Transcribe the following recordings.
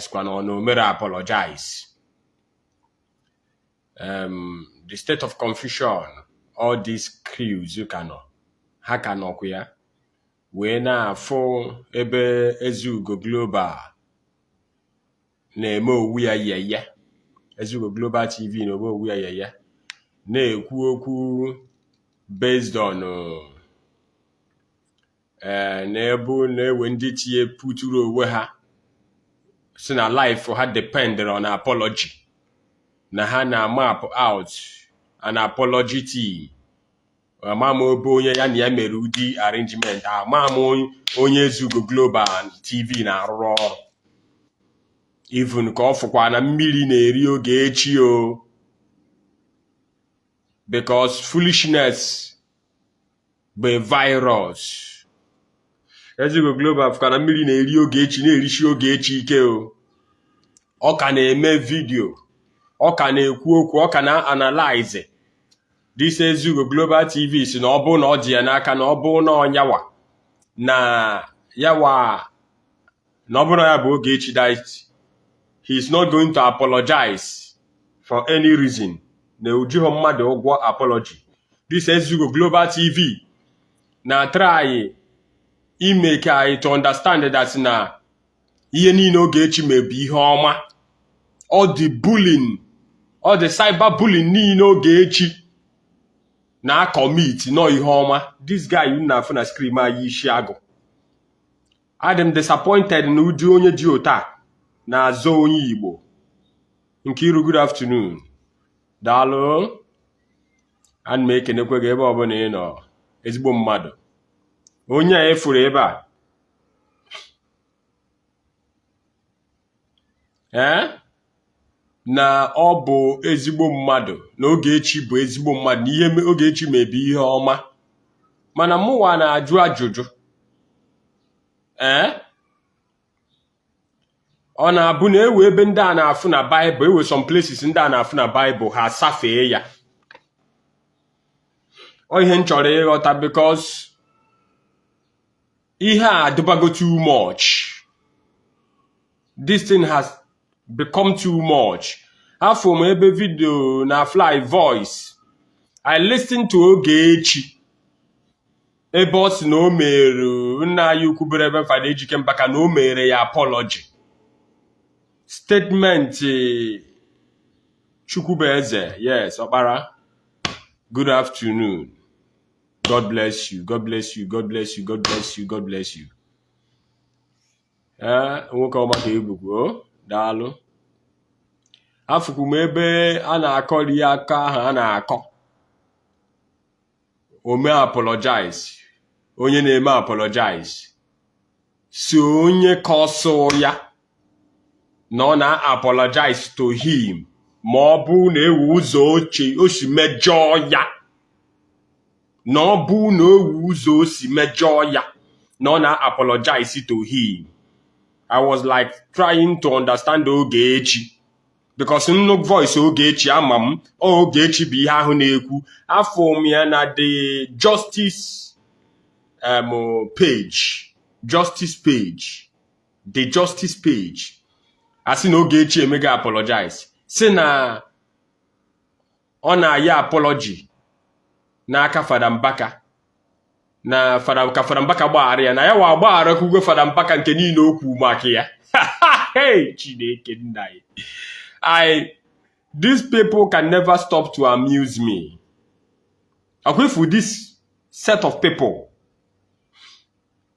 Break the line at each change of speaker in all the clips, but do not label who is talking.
apologize kwano no mere apologize. The state of confusion, all these crews you cannot. Ha cannot ya. We na for ebe Ezugo Global na-eme owu ya yeye. Ezugo Global TV na-eme owu ya yeye. Na-ekwu okwu based on na-ebu na-ewe ndị tie puturu onwe ha si na life ha depended on apology. Na ha na map out an apology team. Amam onye ya na ya mere ụdị arrangement. Amam onye Ezugo Global TV na-arụ ọrụ. Even ka ọ fụkwa na mmiri na-eri Ogechi o. Because foolishness bụ virus. Ezugo Global fụkwa na mmiri na-eri Ogechi na-erishi Ogechi ike o. Ọ ka na-eme video. Ọ ka na-ekwu okwu. Ọ ka na-analyze. This Ezugo Global TV si na ọ bụ na ọ dị ya n'aka na ọ bụ na ọnyawa na yawa na ọ bụ na ya bụ Ogechi that he is not going to apologize for any reason. Na ujiho mmadụ ụgwọ apology. This Ezugo Global TV na try ime ka anyị to understand that na ihe niile Ogechi mebi ihe ọma. All the bullying, all the cyber bullying niile Ogechi na commit no ihe ọma. This guy you na afụ na scream ayi isi agụ. Adam disappointed na ụdị onye dị ota na azọ onye Igbo. Nkiru, good afternoon. Daalụ. Ana m ekenekwe gị ebe ọbụla ị nọ. Ezigbo mmadụ. Onye a efuru ebe a. Na ọ bụ ezigbo mmadụ. Na Ogechi bụ ezigbo mmadụ. Na ihe Ogechi mebi ihe ọma. Mana mụwa na-ajụ ajụjụ. Ọ na-abụ na ewe ebe ndị a na-afụ na Bible, ewe some places ndị a na-afụ na Bible ha safee ya. Ọ ihe m chọrọ ịghọta because ihe a adịbago too much. This thing has become too much. Afọ m ebe video na Fly Voice. I listened to Ogechi. Ebe ọ sị na o mere nna ya ukwu bere ebe Fada EJIKE MBAKA na o mere ya apology. Statement Chukwubueze, yes, Okpara. Good afternoon. God bless you. God bless you. God bless you. God bless you. God bless you. Nwoke ọma ka ebugo. Daalụ. Afụkwu m ebe a na-akọrị ya aka ahụ a na-akọ. Ome apologize. Onye na-eme apologize. So onye kọsụ ya na ọ na-apologize to him ma ọ bụ na ewu ụzọ oche o si mejọọ ya. Na ọ bụ na ewu ụzọ o si mejọọ ya na ọ na-apologize to him. I was like trying to understand Ogechi. Because nnukwu voice Ogechi ama m Ogechi bụ ihe ahụ na-ekwu. Afọ m ya na the justice page. Justice page. The justice page. Asị na Ogechi emega apologize. Si na ọ na-aya apology n'aka Fada Mbaka. Na Fada Mbaka gbaghara ya. Na ya wa gbaghara kwugwe Fada Mbaka nke niile okwu maka ya. Hey, Chineke nna ya. These people can never stop to amuse me. Okay, for this set of people.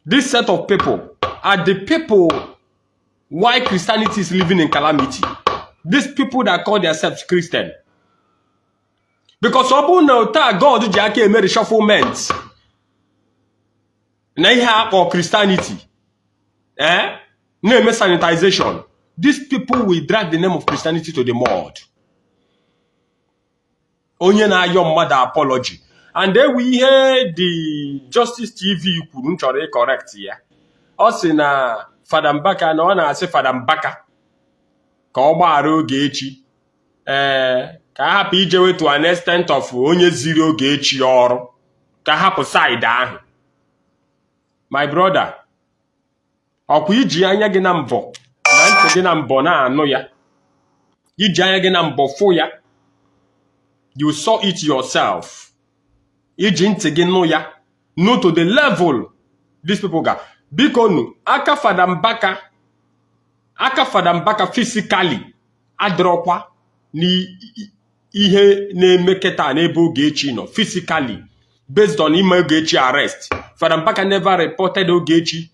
This set of people are the people why Christianity is living in calamity. These people that call themselves Christian. Because God ji aka eme reshufflement. Na ihe akpọ Christianity. Na-eme sanitization. These people will drag the name of Christianity to the mud. Onye na-ayọ mmadụ apology. And then we hear the Justice TV kwuru nchọrọ correct ya. Ọ sị na Fada Mbaka na ọ na-asị Fada Mbaka ka ọ gbaghara Ogechi. Ka hapụ ijewe to an extent of onye ziri Ogechi ọrụ. Ka hapụ side ahụ. My brother, ọkwa iji anya gị na mbọ na ntị gị na mbọ na-anụ ya iji anya gị na mbọ fụ ya you saw it yourself iji ntị gị nụ ya know to the level these people ga biko nu aka Fada Mbaka physically adịrọkwa n'ihe na-eme kịta n'ebe Ogechi nọ physically based on ime Ogechi arrest. Fada Mbaka never reported Ogechi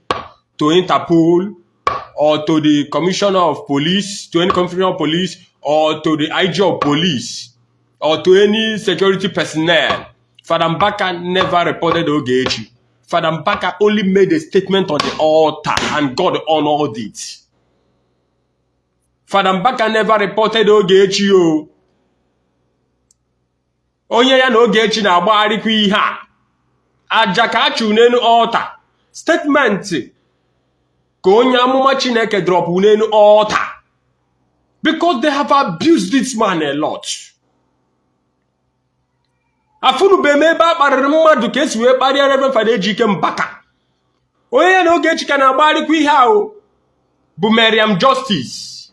to Interpol or to the Commissioner of Police, to any Commissioner of Police, or to the IG of Police, or to any security personnel. Fada Mbaka never reported Ogechi. Fada Mbaka only made a statement on the altar and God honored it. Fada Mbaka never reported Ogechi o. Onye ya na Ogechi na-agbagharịkwa ihe a. Aja ka achụ n'elu altar. Statement ka onye amụma Chineke drop n'elu altar. Because they have abused this man a lot. Afunu be ebe akparịrị mmadụ ka esi wee kparịa Reverend Fada EJIKE MBAKA. Onye ya na Ogechi ka na-agbagharịkwa ihe ahụ bụ Mariam Justice.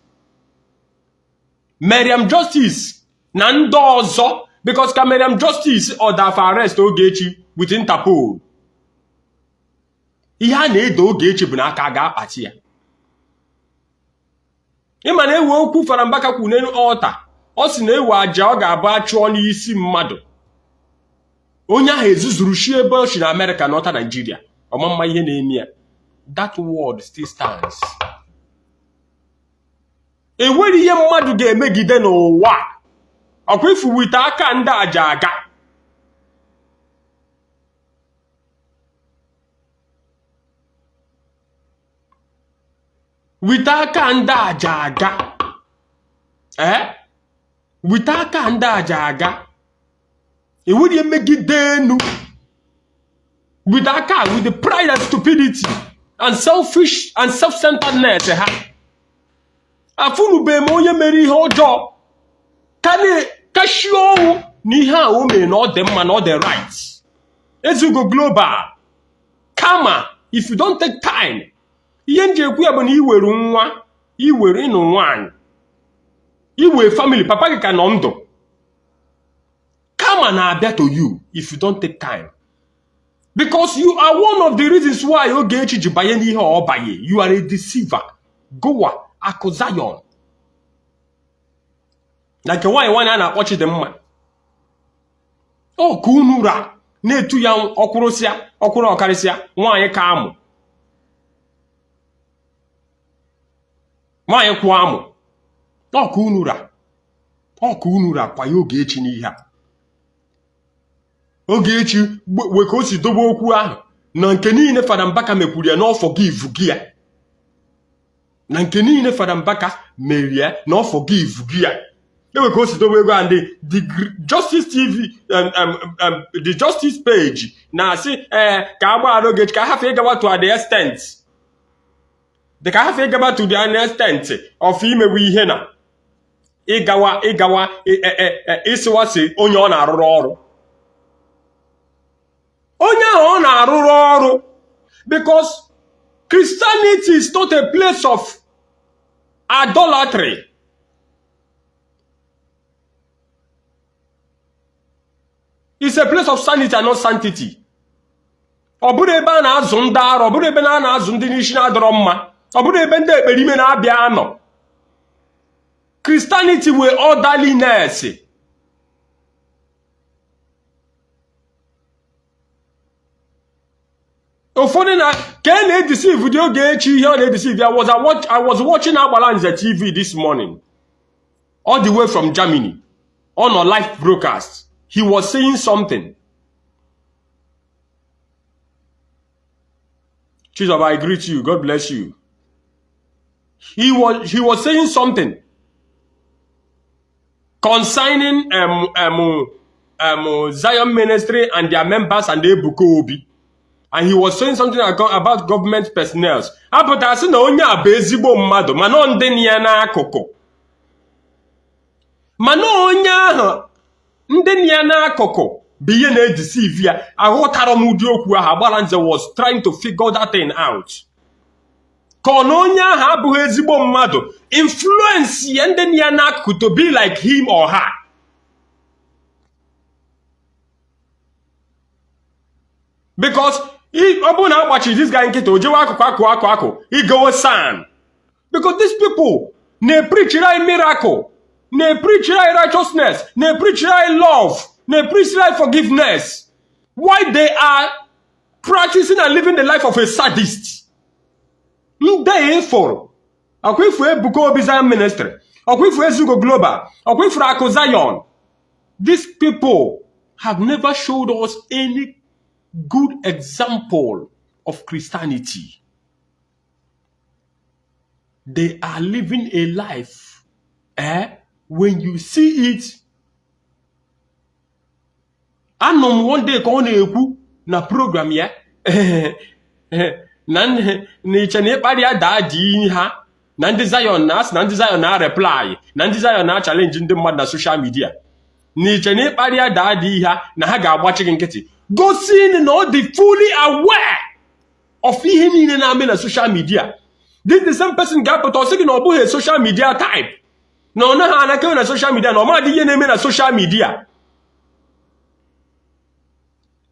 Mariam Justice na ndị ọzọ because ka Mariam Justice order for arrest Ogechi with Interpol. Ihe a na-edo Ogechi bụ na aka ga-akpachi ya. Ịma na ewe okwu Fada Mbaka kwu n'elu altar. Ọ sị na ewe aja ọ ga-abụ achụọ n'isi mmadụ. Onye ahụ ezuzuru shi ebe ọ si na America n'ọta Nigeria. Ọmamma ihe na-eme ya. That word still stands. Enwere ihe mmadụ ga-emegide n'ụwa. Ọkwa ifu wite aka ndị aja aga. Wite aka ndị aja aga. Wite aka ndị aja aga. Enwere emegide enu. With aka, with the pride and stupidity and selfish and self-centeredness ha. Afunu be mo onye mere ihe ọjọọ. Kashio n'ihe a o mere na ọ dị mma na ọ dị right. Ezugo global. Kama, if you don't take time, ihe nje ekwu ya bụ na iwere nwa, iwere ịnụ nwanyị, iwe family, papa gị ka nọ ndụ. Kama na-abịa to you if you don't take time. Because you are one of the reasons why Ogechi ji banye n'ihe ọ banye. You are a deceiver. Goa, Akụzion. Like nwaanyị a na-akpọchi dị mma. Ọ ka unu ra na-etu ya ọkwụrụ ọkarịsịa nwaanyị ka amụ. Nwaanyị kwụ amụ. Ọ ka unu ra kwa ya Ogechi n'ihe a. Ogechi we ka o si dobe okwu ahụ na nke niile Fada Mbaka mekwuru ya na forgive gị ya. Na nke niile Fada Mbaka mere ya na forgive gị ya. Ewe ka o si dobe ego and the Justice TV the Justice page na asị ka agbaghara Ogechi ka hafe ịgaba to the extent. The ka hafe ịgaba to the extent of imewe ihe na ịgawa ịsịwasị onye ọ na-arụrụ ọrụ. Onye ahụ ọ na-arụrụ ọrụ because Christianity is not a place of idolatry. It's a place of sanity and not sanctity. Ọ bụrụ ebe a na-azụ ndị arụ, ọ bụrụ ebe a na-azụ ndị n'isi na-adọrọ mma, ọ bụrụ ebe ndị ekperime na-abịa anọ. Christianity were orderliness. Ụfọdụ na ka e na-edeceive the Ogechi ihe ọ na-edeceive. I was watching Agbalanze TV this morning, all the way from Germany, on a live broadcast. He was saying something. Jesus, I greet you. God bless you. He was saying something concerning Zion Ministry and their members and the Ebuka Obi. And he was saying something about government personnel. Apụta sị na onye a bụ ezigbo mmadụ mana ndị ya n'akụkụ. Mana onye ahụ ndị ya n'akụkụ bụ ihe na-edeceive ya. Aghọtara m ụdị okwu ahụ. Agbalanze was trying to figure that thing out. Kononya habu ezigbo mmadu. Influence yende nianaku to be like him or her. Because if Obuna watches this guy in Kito, he go san. Because these people, they preach a miracle, they preach righteousness, they preach love, they preach forgiveness. Why they are practicing and living the life of a sadist? Therefore, Akwifu Buko Bizan Ministry, Akwifu Zugo Global, Akwifu Ako Zion. These people have never showed us any good example of Christianity. They are living a life, when you see it, anom one day kone eku na program ya, nan ni chene paria da di ha, nan desire na reply, nan desire na challenge ndị mmadụ na social media. Ni chene paria da di ha na ha ga agbachi nkịtị. Go see no the fully aware of ihe niile na ame na social media. This the same person got put us no bu social media type. No na ha na na social media no ma di ihe na eme na social media.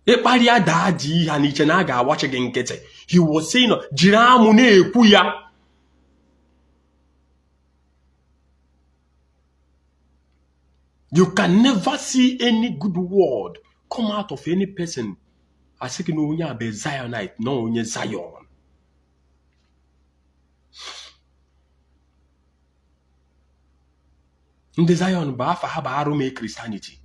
E paria da di ha ni chena ga agbachi nkịtị. He was saying jiri amụ na ekwu ya. You can never see any good word come out of any person as if no onye be Zionite, no onye Zion. In the Zion, ba afa ha ba arụ Christianity.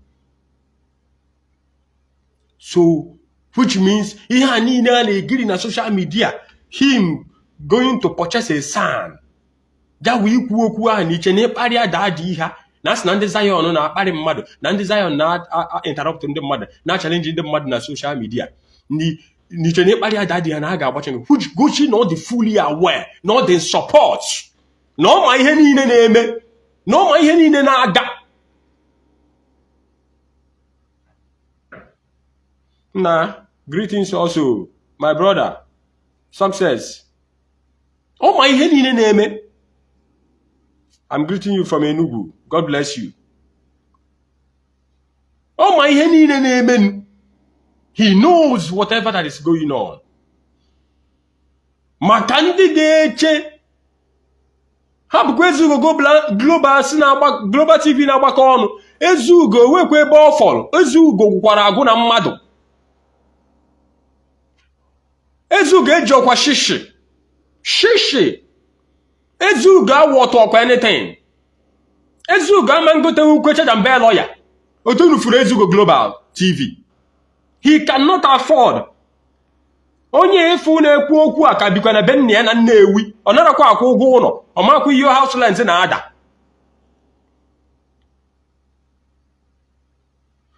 So, which means ihe a niile na-egiri na social media, him going to purchase a sand. Ja we ikwu okwu a n'iche na ịkparịa daa dị ihe. Nas na ndị Zion na akparị mmadụ, na ndị Zion na interrupt ndị mmadụ, na challenge ndị mmadụ na social media. Ni chene pari adadi na aga agbachi which gochi not the fully aware, not the support. No ma ihe niile na-eme, no ma ihe niile na-aga. Nah, greetings also, my brother. Success. Oh my ihe niile na-eme. I'm greeting you from Enugu. God bless you. Oh my ihe niile na-eme. He knows whatever that is going on. Makandi geche. Habukwe ezugo global si na global TV na agbakọ ọnụ. Ezugo wekwe ebe ọ fọrọ. Ezugo gwara agụ na mmadụ. Ezugo ejokwa shishi. Shishi. Ezugo awọtọ ọkwa anything. Ezugo amangote ukwecha jambe lawyer. Otunu furu Ezugo Global TV. He cannot afford. Onye efu na-ekwu okwu a ka bikwa na be nne ya na Nnewi. Ọ narakwa akwụ ụgwọ ụlọ. Ọ makwa ihe house rent na ada.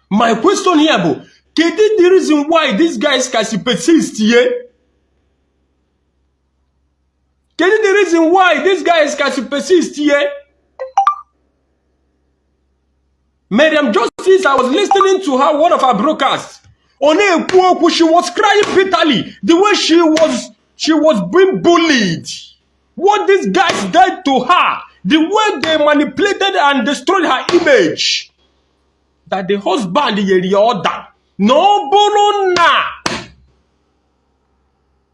My question here bụ, kedu the reason why these guys can persist here? Kedu the reason why these guys can persist here? Madam Justice, I was listening to her, one of her broadcasts. She was crying bitterly the way she was being bullied. What these guys did to her, the way they manipulated and destroyed her image. That the husband the order. No bonona.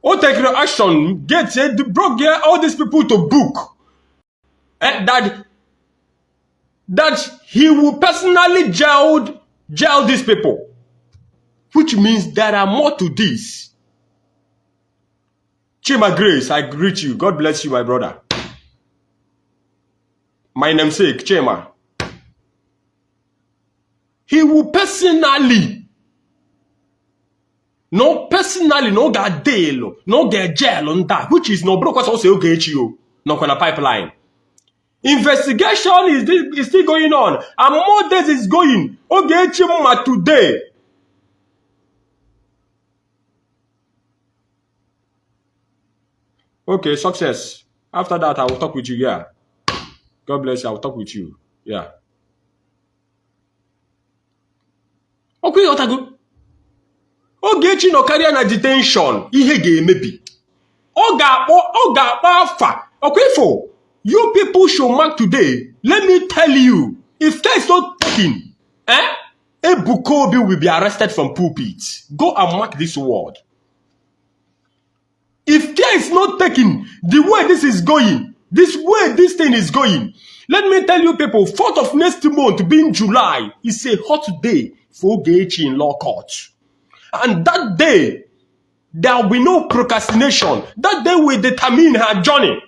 Oh, take the action. Get it, brought all these people to book. And that he will personally jail these people. Which means there are more to this. Chima Grace, I greet you. God bless you, my brother. My namesake, Chima. He will personally, no get deal, no get jail on that, which is no brokers also Ogechi, no kind of pipeline. Investigation is still going on, and more days is going. Ogechi today. Okay, success. After that, I will talk with you. Yeah. God bless you. I will talk with you. Yeah. Okay, Otago. Ogechi no carry na detention. Ihe ga-emebi. Oga Alpha. Okay, for you people should mark today. Let me tell you, if care is not taken, Ebukobi will be arrested from pulpit. Go and mark this word. If care is not taken, the way this is going, this way this thing is going, let me tell you people, 4th of next month, being July, is a hot day for Ogechi in law court. And that day, there will be no procrastination. That day will determine her journey.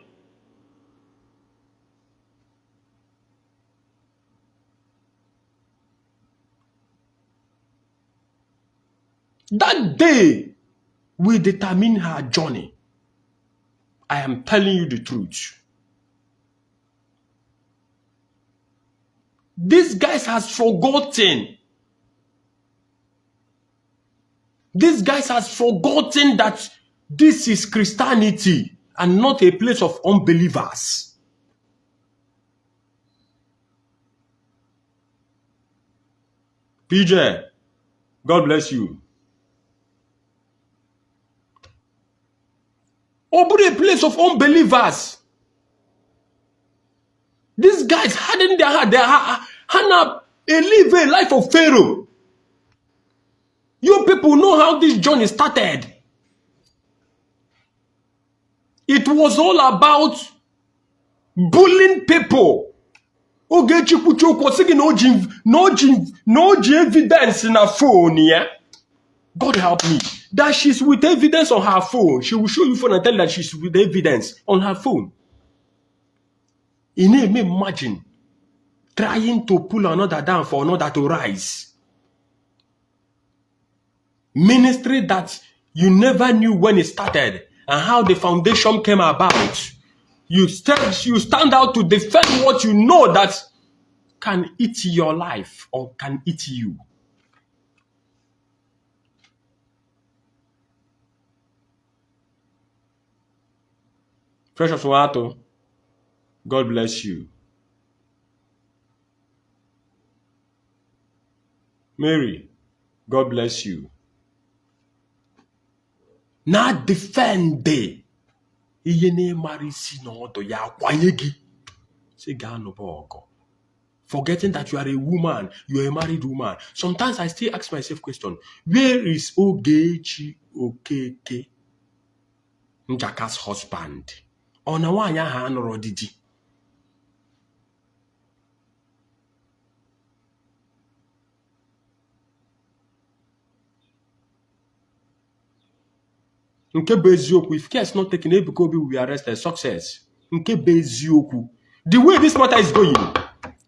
That day will determine her journey. I am telling you the truth. These guys has forgotten. These guys has forgotten that this is Christianity and not a place of unbelievers. PJ, God bless you. But a place of unbelievers. These guys hardened their heart. They live a life of Pharaoh. You people know how this journey started. It was all about bullying people. Ogechi Kuchoko saying no evidence in her phone, yeah? God help me. That she's with evidence on her phone. She will show you phone and tell you that she's with evidence on her phone. You may imagine trying to pull another down for another to rise. Ministry that you never knew when it started and how the foundation came about. You stand out to defend what you know that can eat your life or can eat you. Precious Wato, God bless you. Mary, God bless you. Now defend the Iyene marisi no to ya kwanyegi. Say gano bogo. Forgetting that you are a woman, you are a married woman. Sometimes I still ask myself question, where is Ogechi Okeke Njaka's husband? Ona wanya ha anoro didi. Nke bezioku, if care is not taken, Ebukobi will be arrested. Success. Nke bezioku. The way this matter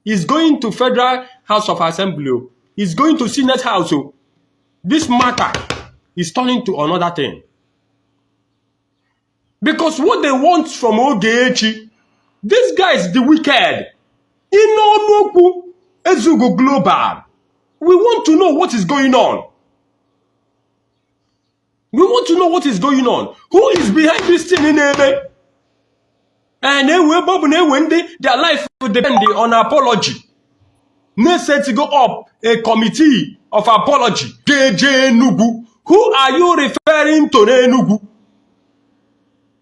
is going to Federal House of Assembly. It's going to Senate House. This matter is turning to another thing. Because what they want from Ogechi, these guys, the wicked, Inomoku Ezugo Global. We want to know what is going on. We want to know what is going on. Who is behind this thing in Ebe? And their life will depend on apology. Next set to go up a committee of apology. JJ Nugu. Who are you referring to, Nugu?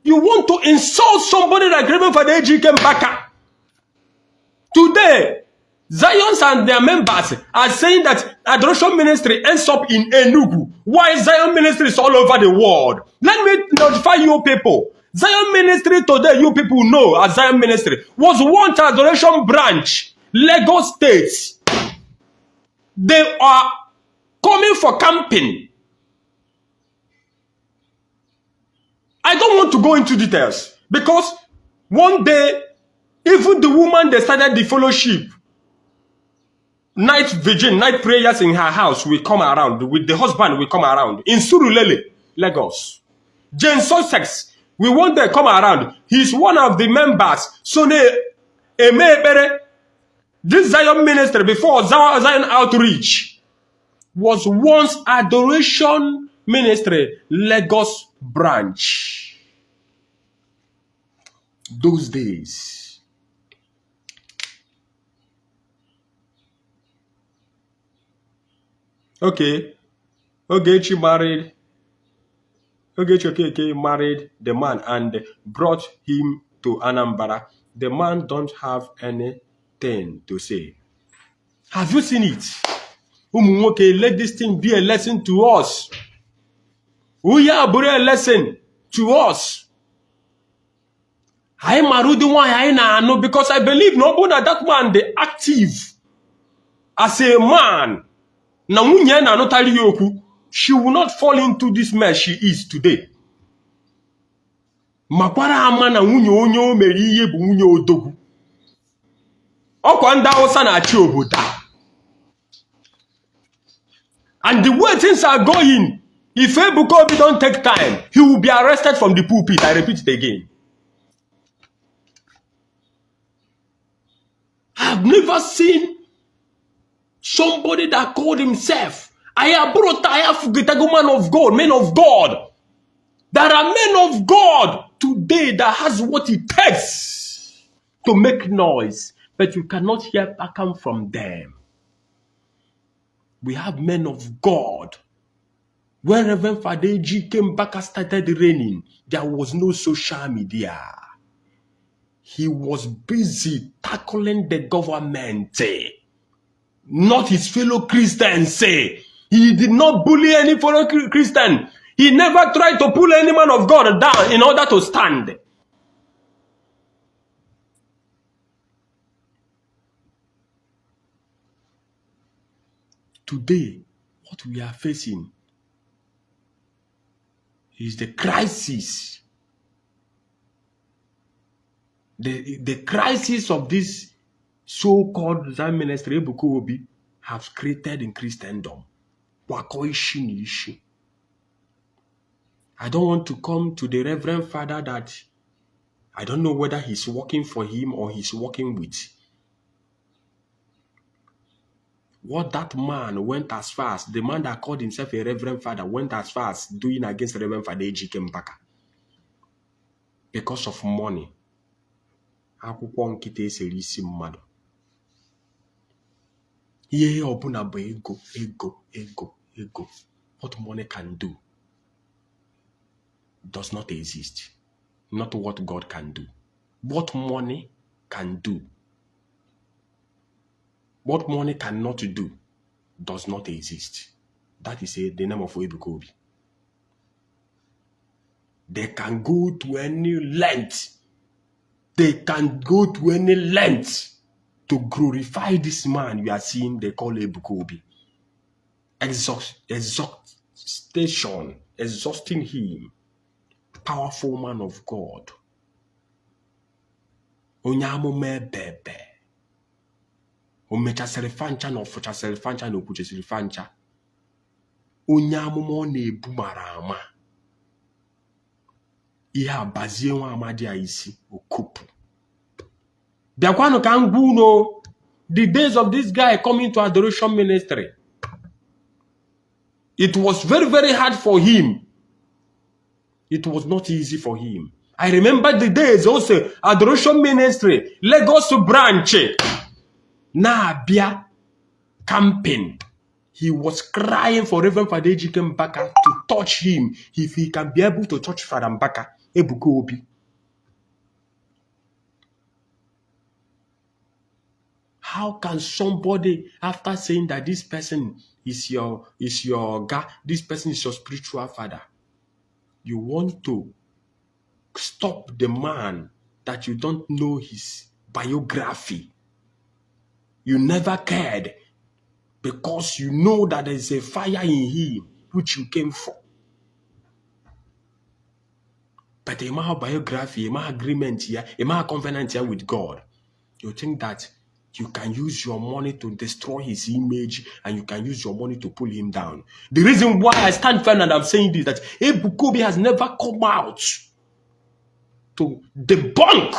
You want to insult somebody like Reverend Father EJIKE MBAKA. Today, Zions and their members are saying that Adoration Ministry ends up in Enugu, while Zion Ministry is all over the world. Let me notify you people. Zion Ministry today, you people know as Zion Ministry, was once Adoration Branch, Lagos State. They are coming for camping. I don't want to go into details because one day, even the woman that started the fellowship, night vigil, night prayers in her house will come around. With the husband will come around. In Surulere, Lagos. Jane Sussex, we want to come around. He's one of the members. Sone Emebere, this Zion ministry before Zion Outreach was once Adoration Ministry, Lagos branch. Those days. Okay. Ogechi married. Ogechi married the man and brought him to Anambra. The man don't have anything to say. Have you seen it? Okay, let this thing be a lesson to us. We are a lesson to us. I married one I know because I believe no that man the active as a man. She will not fall into this mess she is today. Makwara ama na nwunye onye o mere ihe bụ nwunye odogwu. Ọkwa ndị Hausa na-achị obodo. And the way things are going, if Ebuka Obi don't take time, he will be arrested from the pulpit. I repeat it again. I've never seen somebody that called himself, I am man of God, men of God. There are men of God today that has what it takes to make noise, but you cannot hear come from them. We have men of God. When Reverend Father EJIKE MBAKA started reigning, there was no social media. He was busy tackling the government, not his fellow Christians. He did not bully any fellow Christian. He never tried to pull any man of God down in order to stand. Today, what we are facing is the crisis. The crisis of this so-called Zion ministry Ebuka Obi has created in Christendom. I don't want to come to the Reverend Father that I don't know whether he's working for him or he's working with. What that man went as far as, the man that called himself a Reverend Father went as far as doing against Reverend Father EJIKE MBAKA. Because of money. Akwụkwọ nkịta eseri isi mmadụ. Ihe ọbụla bụ ego. What money can do does not exist. Not what God can do. What money can do, what money cannot do, does not exist. That is the name of Ebuka Obi. They can go to any length. They can go to any length to glorify this man you are seeing they call Ebuka Obi. Exhausting him. Powerful man of God. Onyamume bebe. Omecha serifancha no fucha serifancha no puche serifancha. Onyamume na-ebu mara ama. Ihe abazie nwa amadi a isi okupu. Biakwanu ka ngwu no. The days of this guy coming to adoration ministry. It was very, very hard for him. It was not easy for him. I remember the days also, adoration ministry, Lagos branch, Nabia camping. He was crying for Reverend Father EJIKE MBAKA to touch him if he can be able to touch Father MBAKA, Ebuka Obi. How can somebody, after saying that this person is your God, this person is your spiritual father, you want to stop the man that you don't know his biography? You never cared because you know that there is a fire in him which you came for. But a man biography, a man agreement here, a man covenant here with God. You think that you can use your money to destroy his image and you can use your money to pull him down. The reason why I stand firm and I'm saying this, that Ebuka Obi has never come out to debunk,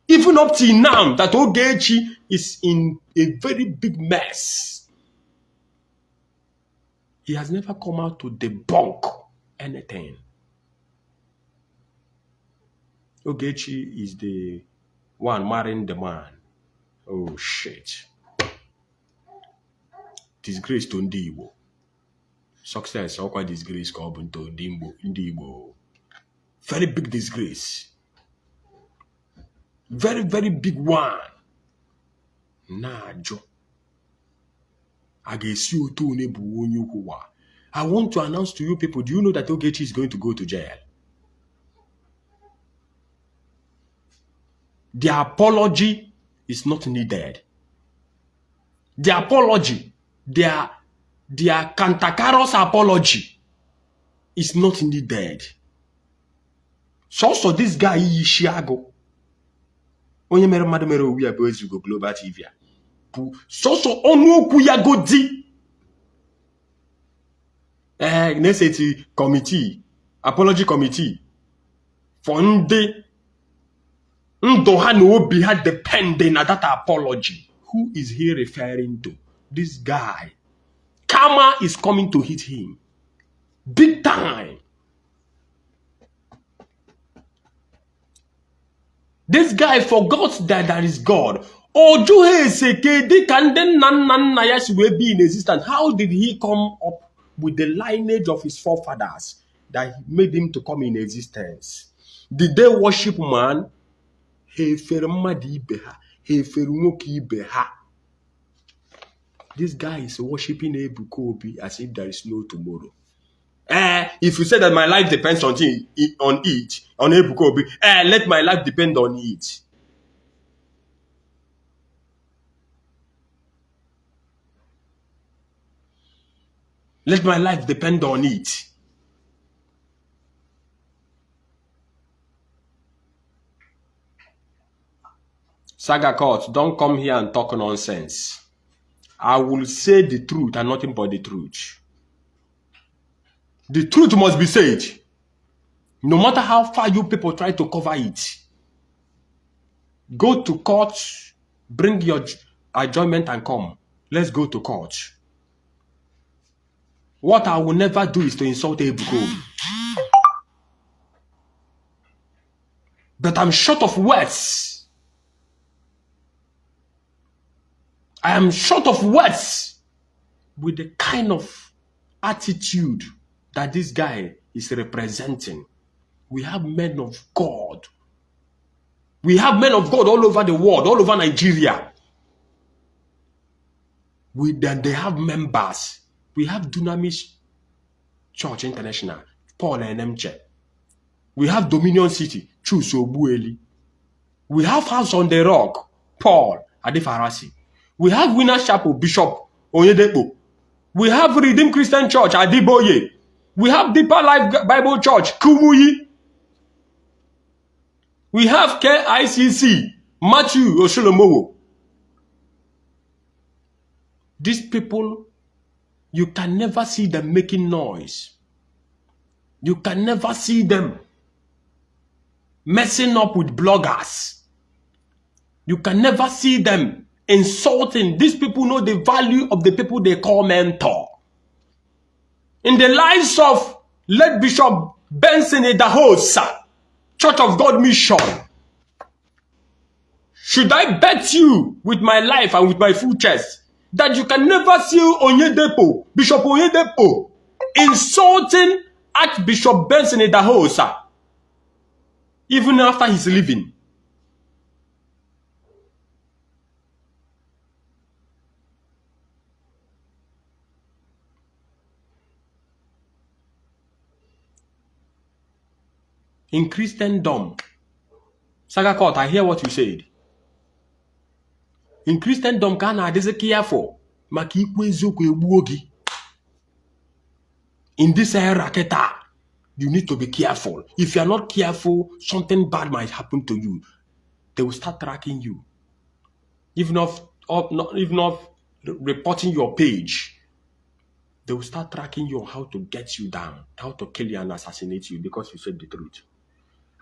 even up till now, that Ogechi is in a very big mess. He has never come out to debunk anything. Ogechi is the one marrying the man. Oh shit. Disgrace to ndị Igbo. Success ọkwa disgrace ka ọ bụ ndị Igbo. Very big disgrace. Very, very big one. Nah, Joe. I want to announce to you people, do you know that Ogechi is going to go to jail? The apology is not needed. The apology, their cantankerous apology is not needed. So this guy Yishiago. Onye mere mmadụ mere owi abụọ ezugo Global TV. So onu okwu ya godi. Neseti committee, apology committee for ndị ndụ ha na obi ha depending on that apology. Who is he referring to? This guy. Karma is coming to hit him. Big time. This guy forgot that there is God. Ojuhe seke di kanden nan will be in existence. How did he come up with the lineage of his forefathers that made him to come in existence? Did they worship man? This guy is worshiping Ebuka as if there is no tomorrow. If you say that my life depends on Ebuka, let my life depend on it. Let my life depend on it. Saga Court, don't come here and talk nonsense. I will say the truth and nothing but the truth. The truth must be said. No matter how far you people try to cover it. Go to court, bring your adjournment and come. Let's go to court. What I will never do is to insult Ebuka. But I'm short of words. I am short of words with the kind of attitude that this guy is representing. We have men of God. We have men of God all over the world, all over Nigeria. They have members. We have Dunamis Church International, Paul and Mche. We have Dominion City, Chuso Bueli. We have House on the Rock, Paul Adefarasi. We have Winners Chapel, Bishop Oyedepo. We have Redeemed Christian Church, Adiboye. We have Deeper Life Bible Church, Kumuyi. We have KICC, Matthew Osholomowo. These people, you can never see them making noise. You can never see them messing up with bloggers. You can never see them insulting. These people know the value of the people they call mentor. In the lives of late Bishop Benson Idahosa, Church of God Mission, should I bet you with my life and with my full chest that you can never see Onyedepo, Bishop Onyedepo, insulting Archbishop Benson Idahosa, even after his leaving? In Christendom, Saga Court, I hear what you said. In Christendom, careful. In this era, you need to be careful. If you are not careful, something bad might happen to you. They will start tracking you. Even if reporting your page, they will start tracking you on how to get you down, how to kill you and assassinate you because you said the truth.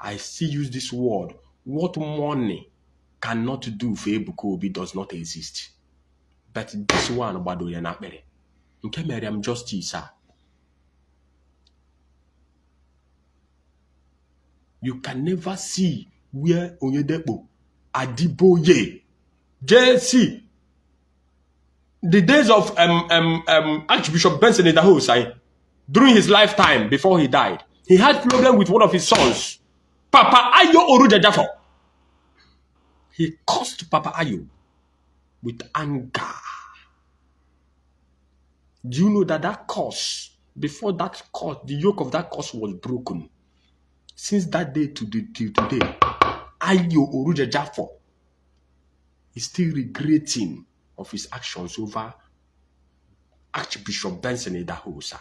I still use this word. What money cannot do for Ebuka Obi does not exist. But this one, I'm justice. You can never see where Onyedepo, Adiboye, JC, the days of Archbishop Benson Idahosa, during his lifetime before he died, he had problem with one of his sons. Papa Ayo Orujajafo. He cursed Papa Ayo with anger. Do you know that that curse, before that curse, the yoke of that curse was broken? Since that day to today, Ayo Orujajafo is still regretting of his actions over Archbishop Benson Idahosa.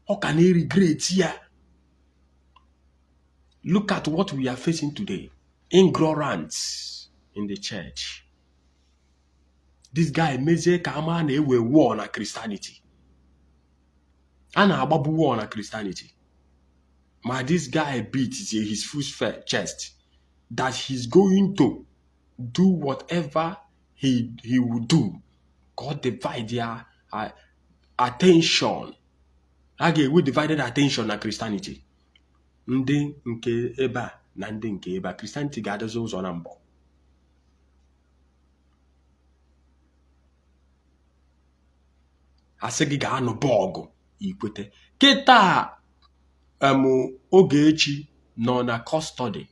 How can he regret here? Look at what we are facing today. Ignorance in the church. This guy meze ka ama na ewe war na Christianity. Ana agbabu war na Christianity. Ma this guy beats his full chest that he's going to do whatever he will do. God divide their attention. Again, we divided attention na Christianity. Ndị nke ebe a na ndị nke ebe a. Christianity ga-adịzi ụzọ na mbọ. Asị gị ga-anụ bọọgụ ikwete. Kịta Ogechi nọ na custody.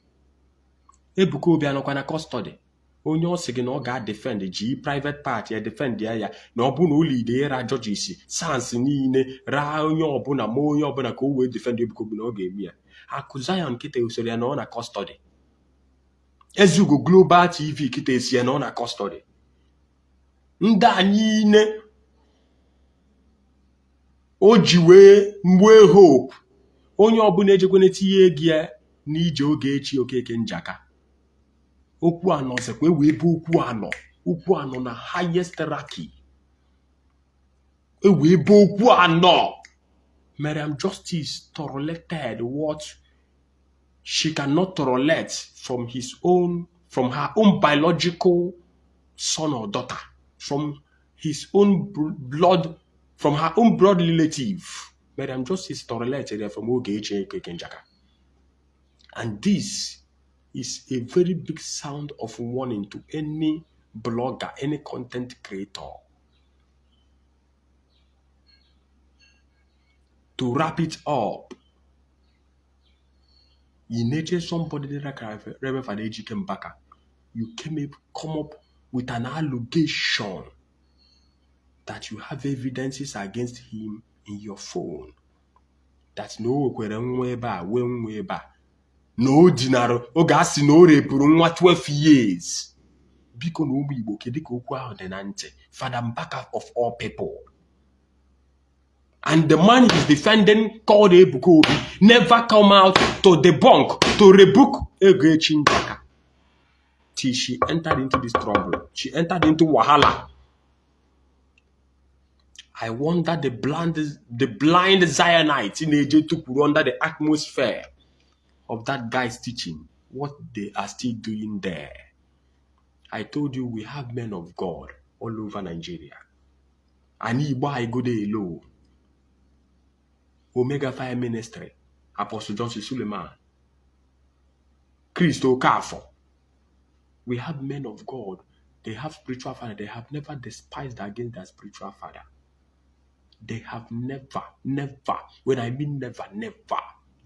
Ebuka Obi anọkwa na custody. Onye ọ sị gị na ọ ga-defend ji private party defend ya na ọ bụ na ụlọ ide ra judges sans niile ra onye ọbụla ma onye ọbụla ka o wee defend Ebuka Obi na ọ ga-eme ya. Akụ Zion kịta usoro ya na ọ na custody. Ezugo Global TV kịta esi ya na ọ na custody. Ndị anyị niile o ji wee mgbe hope onye ọbụla ejekwana tinye ego ya n'ije Ogechi Okeke Njaka. Okwu anọ sekwa wee bụ okwu anọ na highest hierarchy. Wee bụ okwu anọ. Mariam Justice tolerated what she cannot tolerate from her own biological son or daughter, from his own blood, from her own blood relative. Mariam Justice tolerated from Ogechi Okeke Njaka. And this is a very big sound of warning to any blogger, any content creator. To wrap it up, you need somebody like Reverend EJIKE MBAKA. You come up with an allegation that you have evidences against him in your phone. That no dinaro oge asị na o repụrụ nwa 12 years. Biko na ụmụ Igbo kedu ka okwu ahụ dị na ntị. Father Mbaka of all people. And the man he's defending called Ebuka Obi never come out to debunk, to rebuke Ogechi Mbaka. Till she entered into this trouble. She entered into Wahala. I wonder the blind Zionites in AJ took under the atmosphere of that guy's teaching, what they are still doing there. I told you we have men of God all over Nigeria. And Igbo I go there alone. Omega Fire Ministry, Apostle Johnson Suleiman, Christo Kafo. We have men of God. They have spiritual father. They have never despised against their spiritual father. They have never, when I mean never,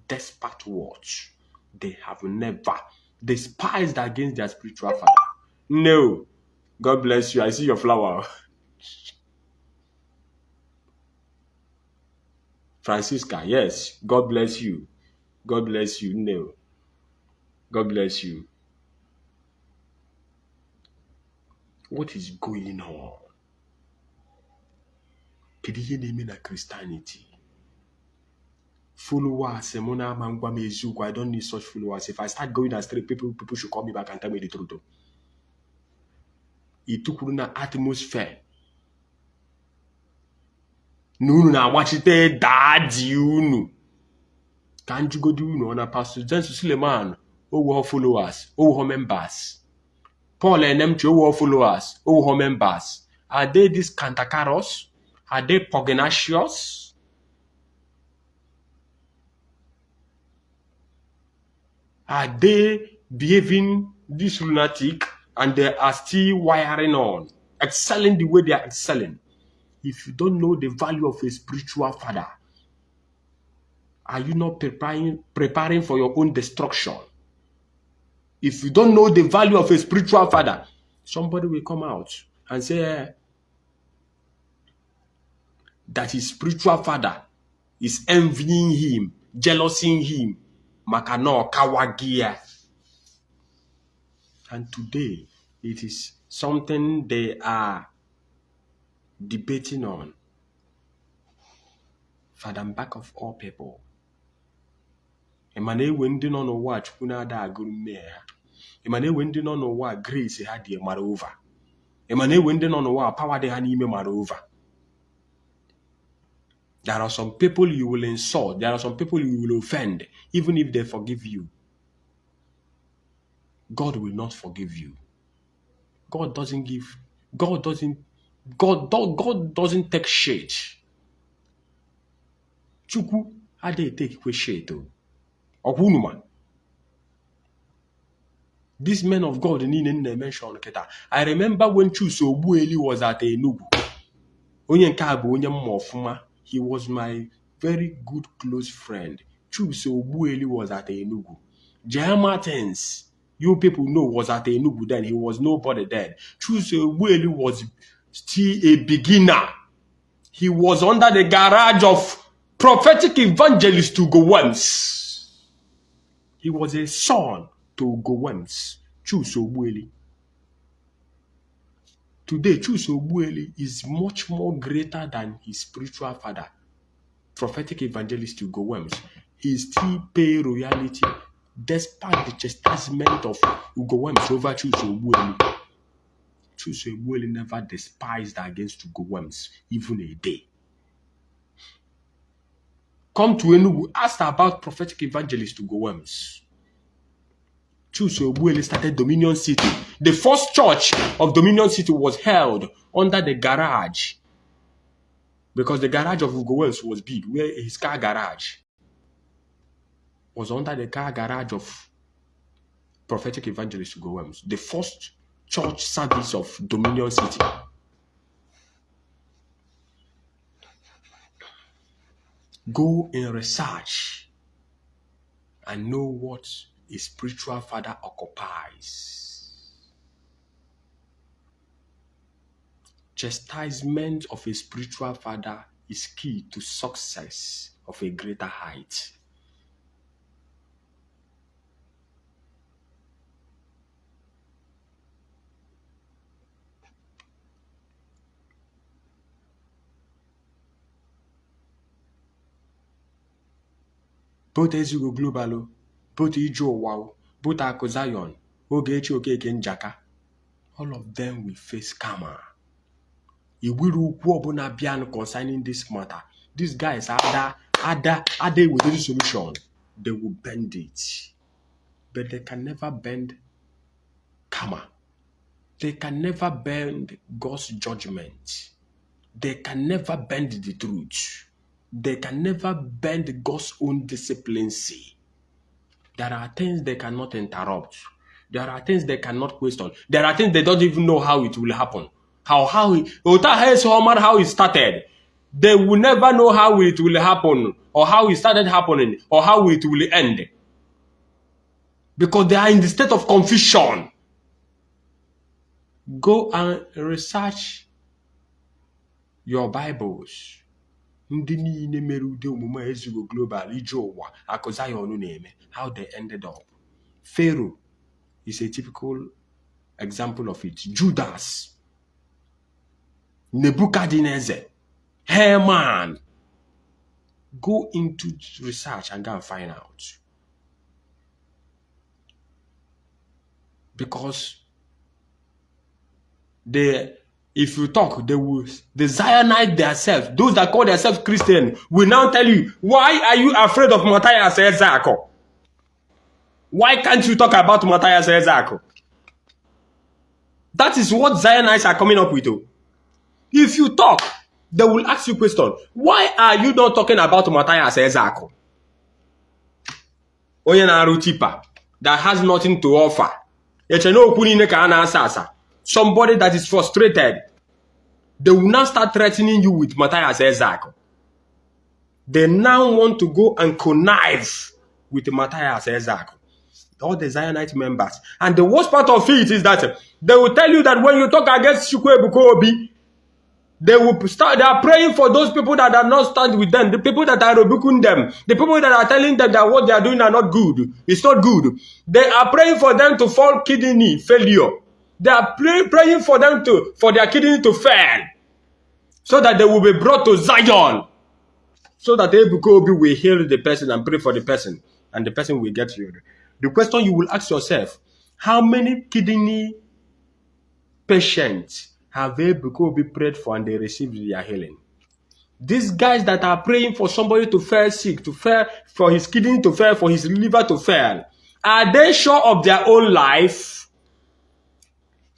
despite words, they have never despised against their spiritual father. No. God bless you. I see your flower. Francisca, yes. God bless you. God bless you. No. God bless you. What is going on? Na Christianity. Followers, I don't need such followers. If I start going astray, people should call me back and tell me the truth. It took an atmosphere. No, watch it there, daddy, you. Can't you go do on a Pastor Johnson Suleiman? Oh, followers, oh, members. Paul and them, oh, followers, oh, members. Are they these cantacaros? Are they pugnacious? Are they behaving this lunatic and they are still wiring on, excelling the way they are excelling? If you don't know the value of a spiritual father, are you not preparing for your own destruction? If you don't know the value of a spiritual father, somebody will come out and say that his spiritual father is envying him, jealousing him, makano kawagia. And today, it is something they are debating on. Father Mbaka of all people. Emane wendi no wa chukuna da aguru me ha. Emane wendi no wa grace ha de mara over. Emane wendi no wa power de ha ni me mara over. There are some people you will insult. There are some people you will offend. Even if they forgive you, God will not forgive you. God doesn't take shit. Chuku ade take shit. Okunuma. These men of God need mention. I remember when Chuso Obueli was at Enugu. He was my very good close friend. Chuso Obueli was at Enugu. J. Martins, you people know, was at Enugu then. He was nobody then. Chuso Obueli was still a beginner. He was under the garage of prophetic evangelist to Gowems. He was a son to Gowems. Chuso Obueli. Today, Chuso Obueli is much more greater than his spiritual father, prophetic evangelist to Gowems. He still pay royalty despite the chastisement of Gowems over Chuso Obueli. Chuso Obueli never despised against Gowems, even a day. Come to Enugu, ask about prophetic evangelist to Gowems. Chuso Obueli started Dominion City. The first church of Dominion City was held under the garage, because the garage of Gowems was big, where his car garage was under the car garage of prophetic evangelist Gowems. The first church service of Dominion City. Go and research and know what a spiritual father occupies. Chastisement of a spiritual father is key to success of a greater height. Both Ezugo Global, both Ijo Wow, both Akozion, Ogechi Okeke Njaka, all of them will face karma. Iwiru Kwobuna Bian concerning this matter. These guys are with the solution. They will bend it. But they can never bend karma. They can never bend God's judgment. They can never bend the truth. They can never bend God's own disciplinacy. There are things they cannot interrupt. There are things they cannot question. There are things they don't even know how it will happen. How it started. They will never know how it will happen, or how it started happening, or how it will end. Because they are in the state of confusion. Go and research your Bibles. Ndị niile mere ude omume Ezugo Global ije ụwa Akozion na-eme, how they ended up. Pharaoh is a typical example of it. Judas, Nebuchadnezzar, Haman. Go into research and go and find out. Because if you talk, the Zionites themselves, those that call themselves Christian, will now tell you, why are you afraid of Matthias Ezako? Why can't you talk about Matthias Ezako? That is what Zionites are coming up with. If you talk, they will ask you a question. Why are you not talking about Matthias Ezako? Oyenaru Tipa, that has nothing to offer. Somebody that is frustrated. They will now start threatening you with Matthias Ezak. They now want to go and connive with Matthias Ezak. All the Zionite members. And the worst part of it is that they will tell you that when you talk against Chukwuebuka Obi, they are praying for those people that are not stand with them, the people that are rebuking them, the people that are telling them that what they are doing are not good. It's not good. They are praying for them to fall kidney failure. They are praying for them for their kidney to fail, so that they will be brought to Zion, so that Ebuka Obi will heal the person and pray for the person, and the person will get healed. The question you will ask yourself: how many kidney patients have Ebuka Obi prayed for and they received their healing? These guys that are praying for somebody to fall sick, to fail, for his kidney to fail, for his liver to fail, are they sure of their own life?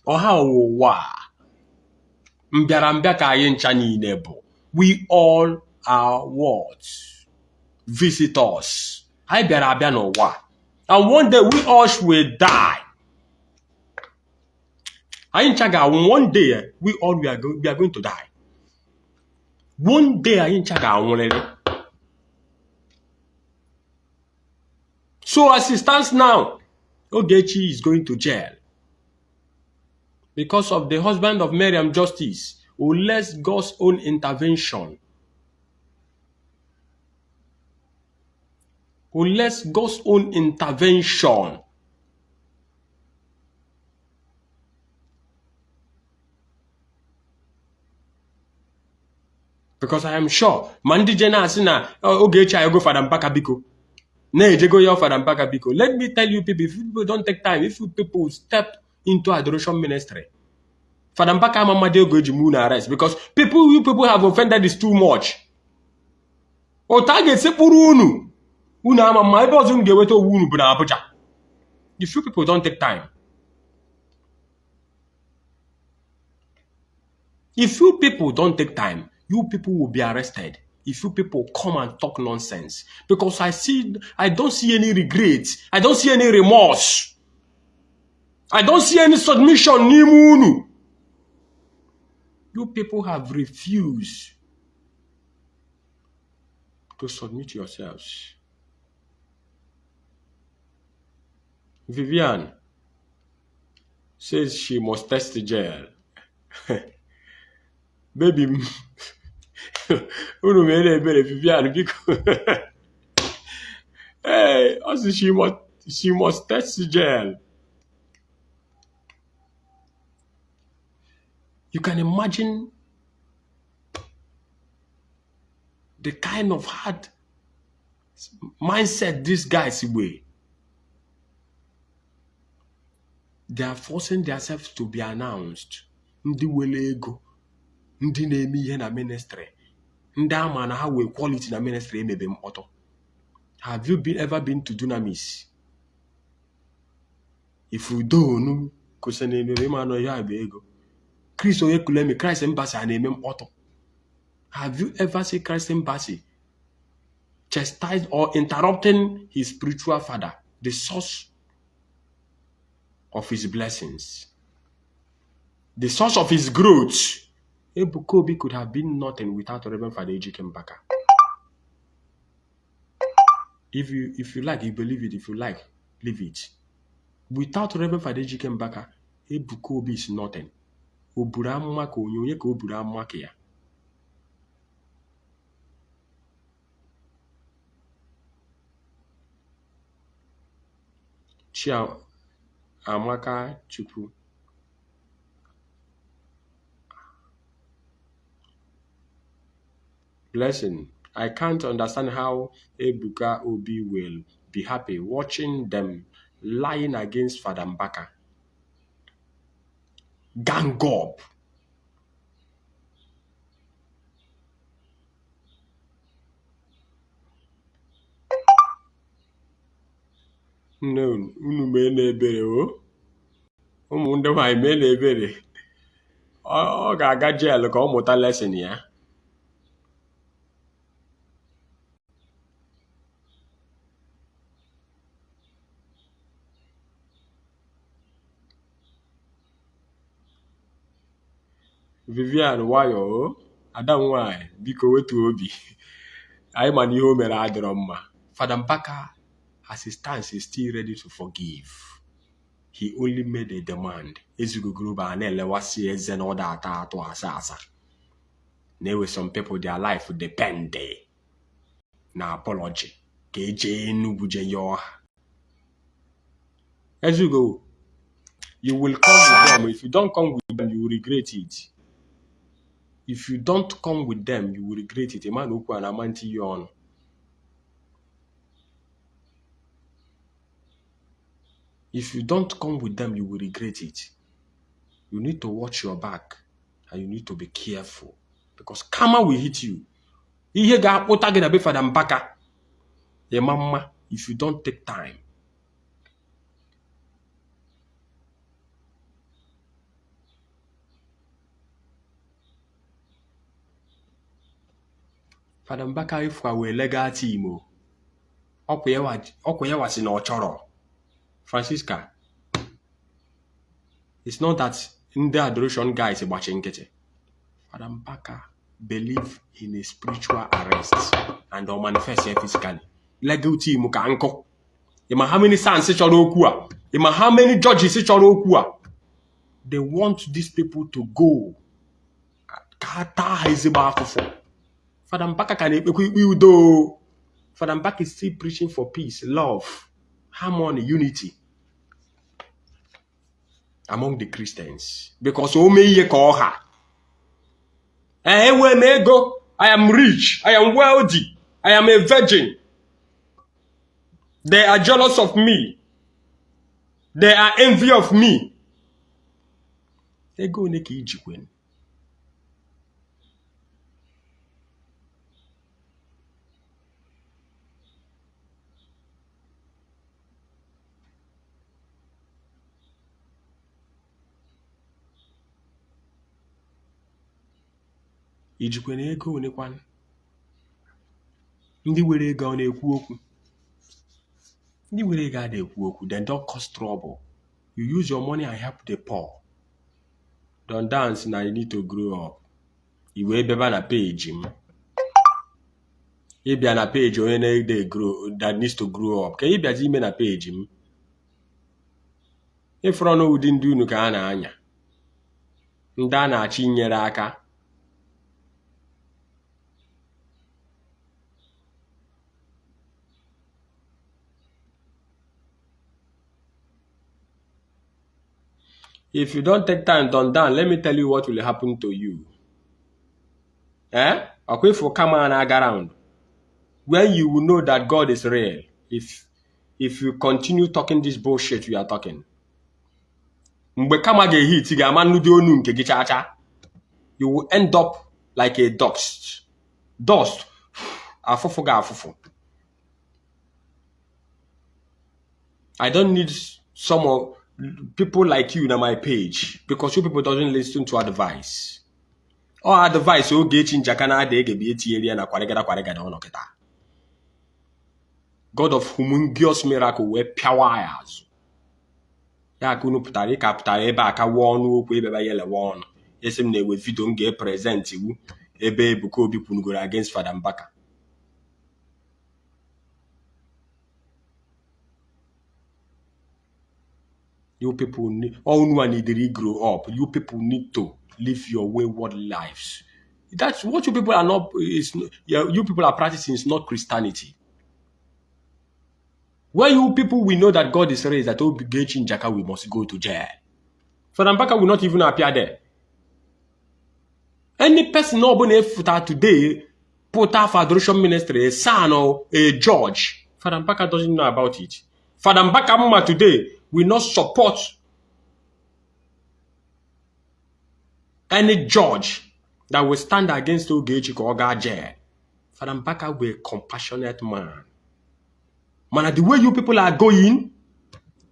Or how? We all are what? Visitors. And one day we all will die. One day we all we are going to die. One day so as it stands now, Ogechi is going to jail because of the husband of Miriam Justice, who lets God's own intervention. Because I am sure Mandi Jena Asina Ogechi I go for them Bakabiko. Let me tell you people, if people don't take time, if people step into adoration ministry, Father Mbaka Mamade Ogechi Moon arrest, because you people have offended is too much. O target sepurunu. If you people don't take time, you people will be arrested. If you people come and talk nonsense, because I don't see any regrets, I don't see any remorse, I don't see any submission. You people have refused to submit yourselves. Vivian says she must test the jail. Baby, Vivian, hey, also she must test the jail. You can imagine the kind of hard mindset these guys way. They are forcing themselves to be announced. Ndi wele ego, ndi na-eme ihe na ministry, ndị ama na ha wee quality na ministry emebe mkpọtọ. Have you ever been to Dunamis? If you don't, Christ Embassy na-eme mkpọtọ. Have you ever seen Christ Embassy chastised or interrupting his spiritual father, the source of his blessings, the source of his growth? Ebuka Obi could have been nothing without Reverend Father EJIKE MBAKA. If you like, you believe it. If you like, leave it. Without Reverend Father EJIKE MBAKA, Ebuka Obi is nothing. Chia Amaka Chupu. Blessing. I can't understand how Ebuka Obi will be happy watching them lying against Father Mbaka. Gang up. No, unu mene ebere o. Ụmụ nwanyị mene ebere. Ọ ga-aga jail ka ọ mụta lesson ya. Vivian wayo Adam why biko wetu obi anyị ma na ihe o mere adịrọ mma. Fada Mbaka as he stands is still ready to forgive. He only made a demand. Ezugo group and elewasi eze na order atọ asa. There were some people their life depend na apology. Keje nubuje yo. Ezugo, you will come with them. If you don't come with them, you will regret it. If you don't come with them, you will regret it. A man who can amanti you on. If you don't come with them, you will regret it. You need to watch your back and you need to be careful because karma will hit you. Ihe ga-akpụta gị na be Fada Mbaka. Your mama, if you don't take time. Fada Mbaka if I were legal team, ọkwa ya si na ọchọrọ. Francisca, it's not that in the adoration guys watching it. Fada Mbaka believe in a spiritual arrest and or manifest physically. Legal team ka anko. Ima how many sons chọrọ okwu a? Ima how many judges chọrọ okwu a? They want these people to go. Kata ezigbo afụfụ. Fada Mbaka ka na-ekpekwa ikpe udo. Fada Mbaka is still preaching for peace, love, harmony, unity among the Christians. Because omeye ka ọha. Enwe m ego. I am rich. I am wealthy. I am a virgin. They are jealous of me. They are envy of me. Ego ne ka ijikwen. Ijikwen ego onekwan. Ndị were ego na-ekwu okwu. Ndị were ego na-ekwu okwu. Then don't cause trouble. You use your money and help the poor. Don't dance now, you need to grow up. You will be na page him. You be on a page or any day grow that needs to grow up. Can you be even a page him? If you know didn't do no kana anya. Ndana chinyere aka. If you don't take time to down, let me tell you what will happen to you. Okay, for come on around. When you will know that God is real, if you continue talking this bullshit you are talking. You will end up like a dust. Dust. I don't need some of people like you on my page because you people doesn't listen to advice. Or advice Ogechi Jakana de Gebieti area na kwaregada onoketa. God of humongous miracle where powers. Ya kunu putari kapta ebe aka wonu okwu ebe ba yele wonu. Yesim na we video nge present iwu ebe ebuka obi kwunugoro against Fada Mbaka. You people need, all one need to grow up. You people need to live your wayward lives. That's what you people are not. You people are practicing is not Christianity. Where you people we know that God is raised, that Ogechi Njaka we must go to jail. Fada Mbaka will not even appear there. Any person nobody today put out for adoration ministry, a son or a judge. Fada Mbaka doesn't know about it. Fada Mbaka today will not support any judge that will stand against Ogechi or Ogaje. Fada Mbaka will be a compassionate man. Man, the way you people are going,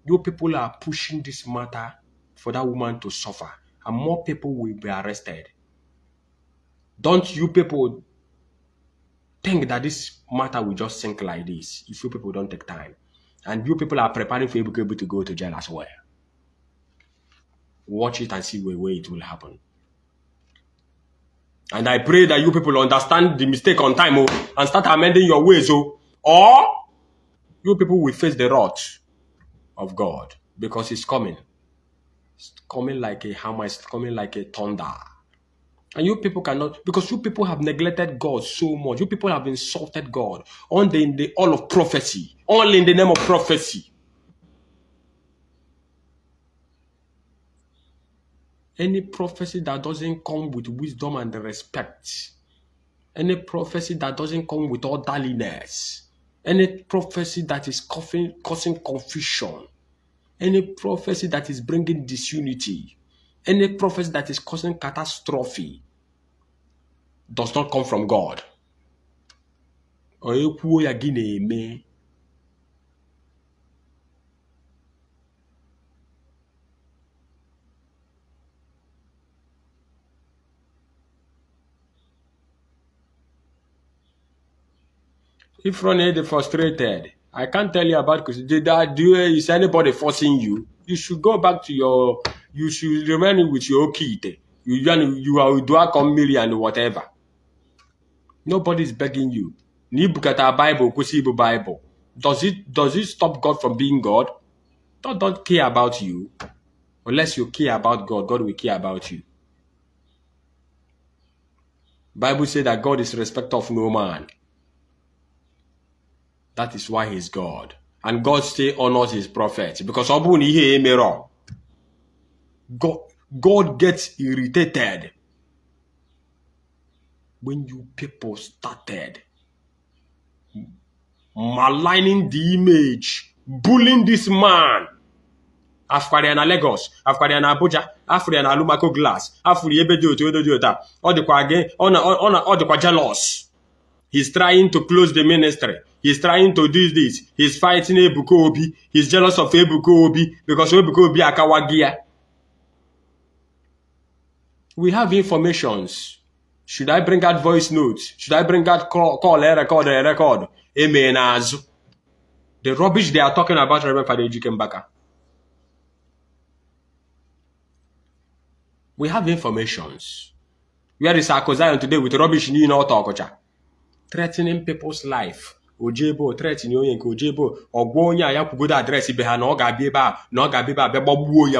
you people are pushing this matter for that woman to suffer. And more people will be arrested. Don't you people think that this matter will just sink like this if you people don't take time? And you people are preparing for Igbo to go to jail as well. Watch it and see where it will happen. And I pray that you people understand the mistake on time and start amending your ways, or you people will face the wrath of God, because it's coming. It's coming like a hammer, it's coming like a thunder. And you people cannot, because you people have neglected God so much. You people have insulted God only in the all of prophecy, only in the name of prophecy. Any prophecy that doesn't come with wisdom and respect, any prophecy that doesn't come with orderliness, any prophecy that is causing confusion, any prophecy that is bringing disunity, any prophecy that is causing catastrophe, does not come from God. If Ronnie is frustrated, I can't tell you about because is anybody forcing you? You should go back to your, you should remain with your kid. You are do a million and whatever. Nobody is begging you. Nibukata Bible, Kusibu Bible. Does it stop God from being God? God don't care about you. Unless you care about God, God will care about you. Bible says that God is respecter of no man. That is why he's God. And God still honors his prophets. Because God gets irritated when you people started maligning the image, bullying this man. Afkariana Lagos, Afkariana Abuja, Afriana Lumako Glass, Afri Ebedo, all the jealous. He's trying to close the ministry. He's trying to do this. He's fighting Ebuko Obi. He's jealous of Ebuko Obi because Ebuko Obi akawagia. We have informations. Should I bring out voice notes? Should I bring out call a record? The rubbish they are talking about, Reverend Father EJIKE MBAKA. We have informations. Where is Zion today with rubbish in Otokocha? Threatening people's life. Ojebo threatening onye nke Ojebo ogwo onye ya kwugodo address ibe ha na ọ ga-abịa ebe a na ọ ga-abịa ebe a bịa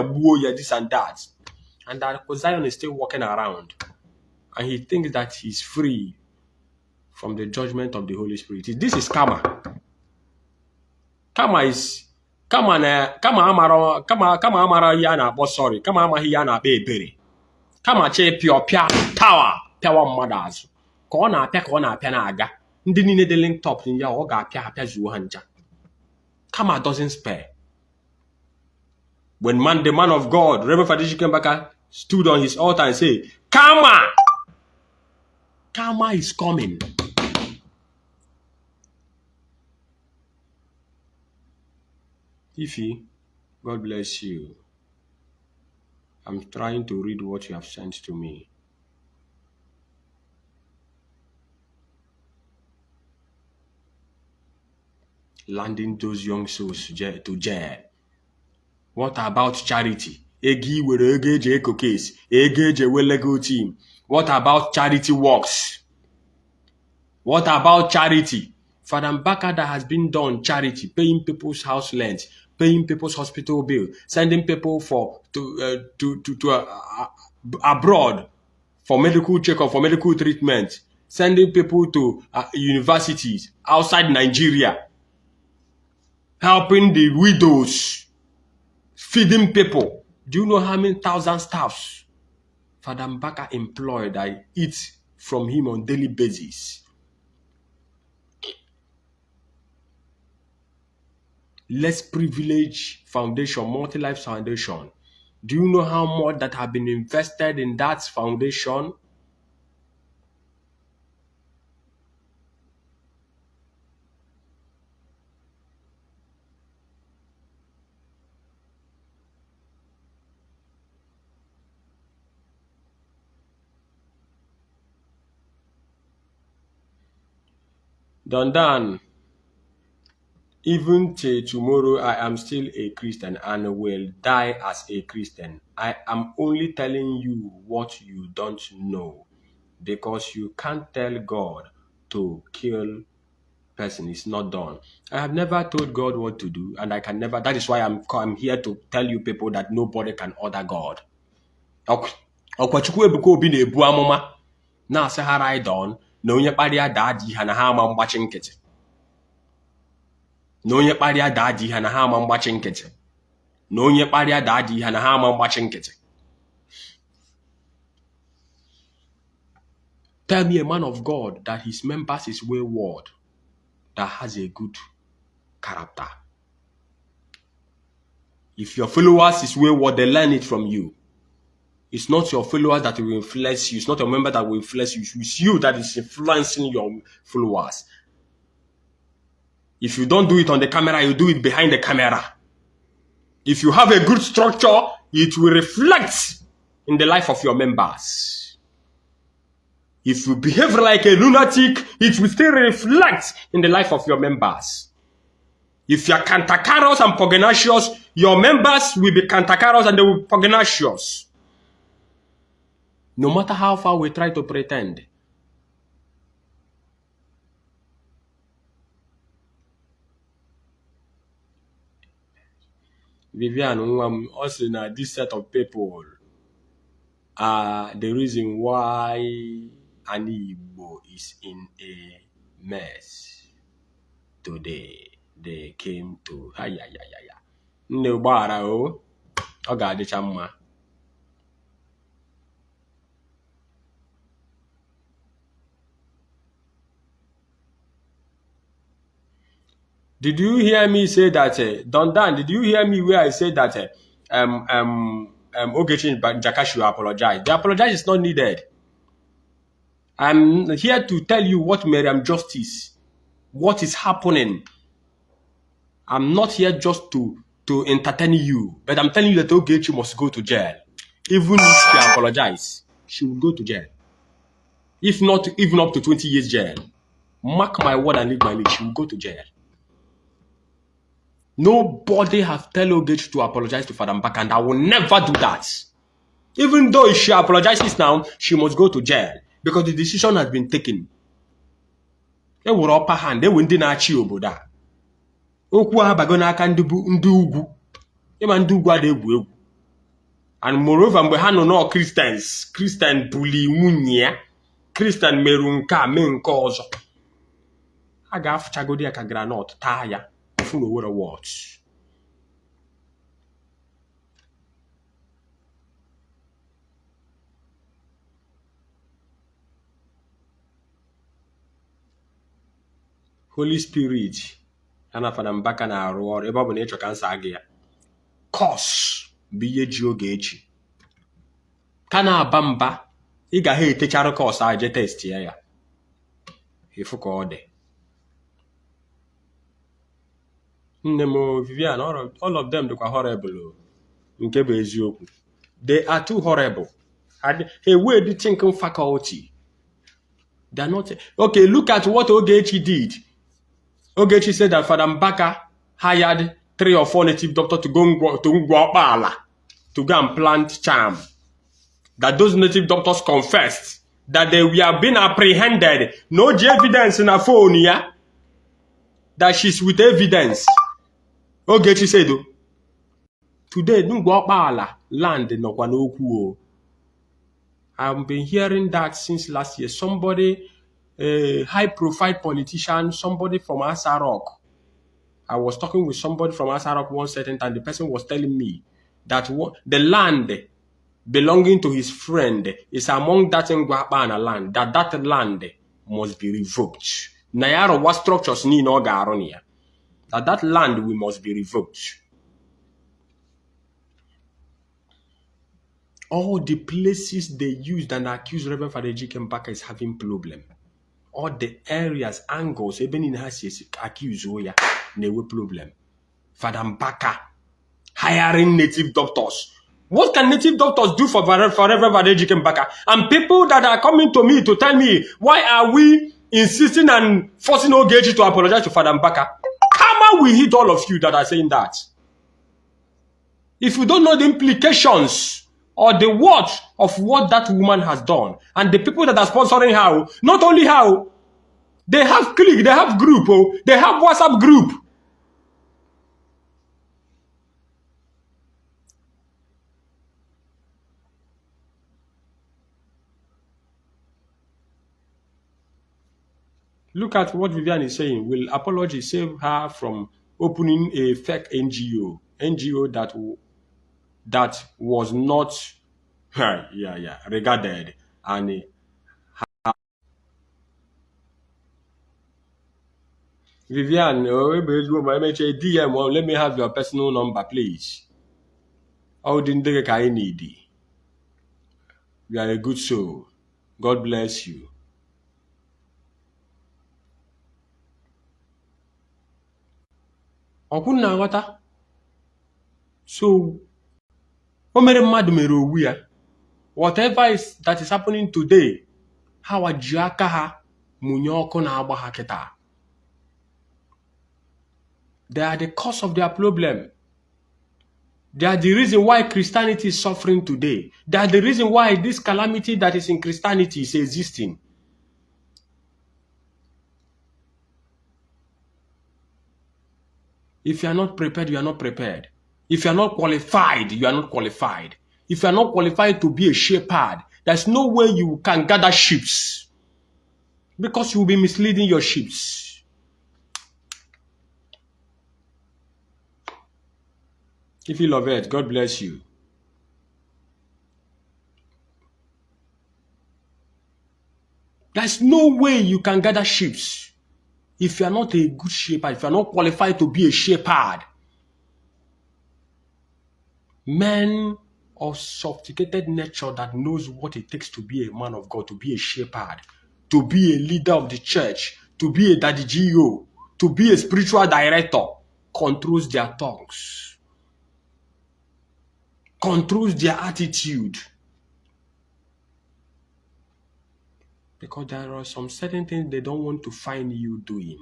gbuo ya this and that. And that Zion is still walking around. And he thinks that he's free from the judgment of the Holy Spirit. This is karma. Karma amara ya na akpọ sorry. Karma amaghị ya na akpa ebere. Karma che pịọ pịawa mmadụ azụ. Ka ọ na-apịa na-aga. Ndị niile dị linked up ya ọ ga-apịa zuo ha ncha. Karma doesn't spare. When the man of God, Reverend Father EJIKE MBAKA, stood on his altar and said, Karma is coming. Ify, God bless you. I'm trying to read what you have sent to me. Landing those young souls to jail. What about charity? Egi were Ogechi Eco case. Ogechi we legal team. What about charity works? What about charity? Father MBAKA that has been done charity, paying people's house rent, paying people's hospital bill, sending people to abroad for medical checkup, for medical treatment, sending people to universities outside Nigeria, helping the widows, feeding people. Do you know how many thousand staffs Father MBAKA employed that eat from him on daily basis? Less Privilege Foundation, Multi-Life Foundation. Do you know how much that have been invested in that foundation? Dondan, even till tomorrow, I am still a Christian and will die as a Christian. I am only telling you what you don't know. because you can't tell God to kill person. It's not done. I have never told God what to do, and I can never. That is why I'm here to tell you people that nobody can order God. Ọkwachukwu Ebuka Obi na-ebu amụma na-asị ha ride on na onye kparịa daa dị ha na ha ama mgbachi nkịtị. Na onye kparịa daa dị ha na ha ama mgbachi nkịtị. Na onye kparịa daa dị ha na ha ama mgbachi nkịtị. Tell me a man of God that his members is wayward, that has a good character. If your followers is wayward, they learn it from you. It's not your followers that will influence you. It's not your member that will influence you. It's you that is influencing your followers. If you don't do it on the camera, you do it behind the camera. If you have a good structure, it will reflect in the life of your members. If you behave like a lunatic, it will still reflect in the life of your members. If you are cantankerous and pugnacious, your members will be cantankerous and they will be pugnacious. No matter how far we try to pretend. Vivian, also now this set of people are the reason why an Igbo is in a mess today. They came to Did you hear me say that Don Dan, did you hear me where I said that Ogechi MBAKA should apologize? The apologize is not needed. I'm here to tell you what Miriam Justice, what is happening. I'm not here just to entertain you, but I'm telling you that Ogechi must go to jail. Even if she apologize, she will go to jail. If not, even up to 20 years jail. Mark my word and leave my lead, she will go to jail. Nobody have tell Ogechi to apologize to Father MBAKA, and I will never do that. Even though if she apologizes now, she must go to jail. Because the decision has been taken. They were upper hand. They went in a obodo. Okwu abago n'aka ndị ugwu. Ịma ndị ugwu adị egwu egwu. And moreover, mgbe ha nọ no Christian bully nwunye ya, Christian meru nke a mee nke ọzọ. Ha ga-afụchagodi ya ka granọt taa ya. Ofu na owere words. Holy Spirit, ana Father MBAKA na arụ ọrụ ebe ọ bụ na ịchọ ka nsa agị ya. Kọs bụ ihe ji Ogechi. Ka na-aba mba, ị ga ha etechara kọs a je test ya. Ifu ka ọ dị. Nne m Vivian, all of them dịkwa horrible. Nke bụ eziokwu. They are too horrible. A weird thinking faculty. They are not. Okay, look at what Ogechi did. Ogechi said that Father MBAKA hired 3 or 4 native doctors to go and plant charm. That those native doctors confessed that they were being apprehended. No evidence in a phone here. That she's with evidence. Ogechi said, today, land no. I've been hearing that since last year. Somebody, a high-profile politician, somebody from Asarok. I was talking with somebody from Asarok one certain time. The person was telling me that the land belonging to his friend is among that Ngwapana land. That land must be revoked. Nayaro what structures ni no garonia. That land must be revoked. All the places they used and accused Reverend Father EJIKE MBAKA is having problem. All the areas, angles, even in Hasies accused Oya, no problem. Father MBAKA hiring native doctors. What can native doctors do for Reverend Father EJIKE MBAKA? And people that are coming to me to tell me, why are we insisting and forcing Ogechi to apologize to Father MBAKA? Karma will hit all of you that are saying that. If you don't know the implications or the worth of what that woman has done. And the people that are sponsoring her, not only her, they have clique, they have group, they have WhatsApp group. Look at what Vivian is saying. Will apology save her from opening a fake NGO that was not regarded and Vivian, DM, let me have your personal number, please. How didn't I need? You are a good soul. God bless you. So, whatever that is happening today, how they are the cause of their problem. They are the reason why Christianity is suffering today. They are the reason why this calamity that is in Christianity is existing. If you are not prepared, you are not prepared. If you are not qualified, you are not qualified. If you are not qualified to be a shepherd, there's no way you can gather sheep. Because you will be misleading your sheep. If you love it, God bless you. There's no way you can gather sheep if you are not a good shepherd, if you are not qualified to be a shepherd. Men of sophisticated nature that knows what it takes to be a man of God, to be a shepherd, to be a leader of the church, to be a daddy GO, to be a spiritual director, controls their tongues, controls their attitude. Because there are some certain things they don't want to find you doing.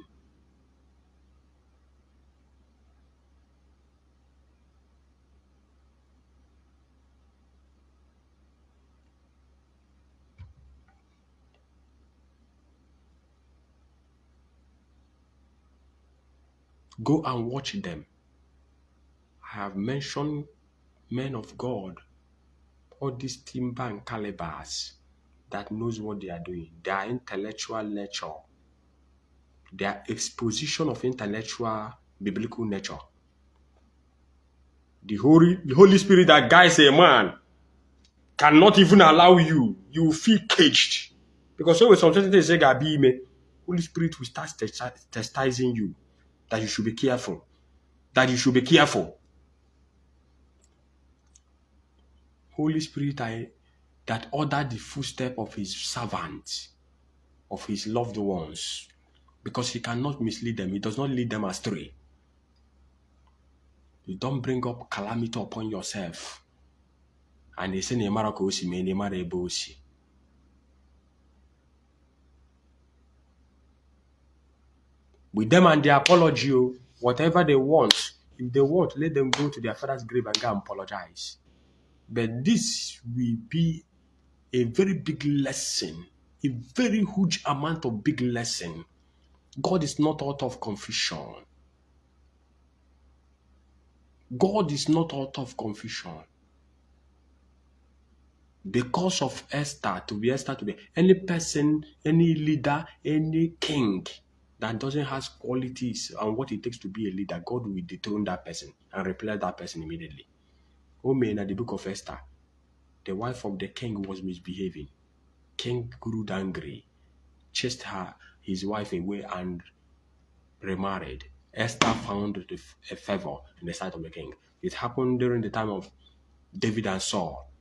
Go and watch them. I have mentioned men of God, all these timber and calibers that knows what they are doing. Their intellectual nature, their exposition of intellectual biblical nature. The Holy Spirit that guides a man cannot even allow you. You will feel caged. Because always sometimes they say, Holy Spirit will start chastising you. That you should be careful. That you should be careful. Holy Spirit that ordered the footstep of his servants, of his loved ones, because he cannot mislead them. He does not lead them astray. You don't bring up calamity upon yourself. And they say, with them and their apology, whatever they want, if they want, let them go to their father's grave and go and apologize. But this will be a very big lesson, a very huge amount of big lesson. God is not out of confusion. God is not out of confusion. Because of Esther, to be any person, any leader, any king that doesn't have qualities and what it takes to be a leader, God will dethrone that person and replace that person immediately. In the book of Esther, the wife of the king was misbehaving. King grew angry, chased his wife away and remarried. Esther found a favor in the sight of the king. It happened during the time of David and Saul.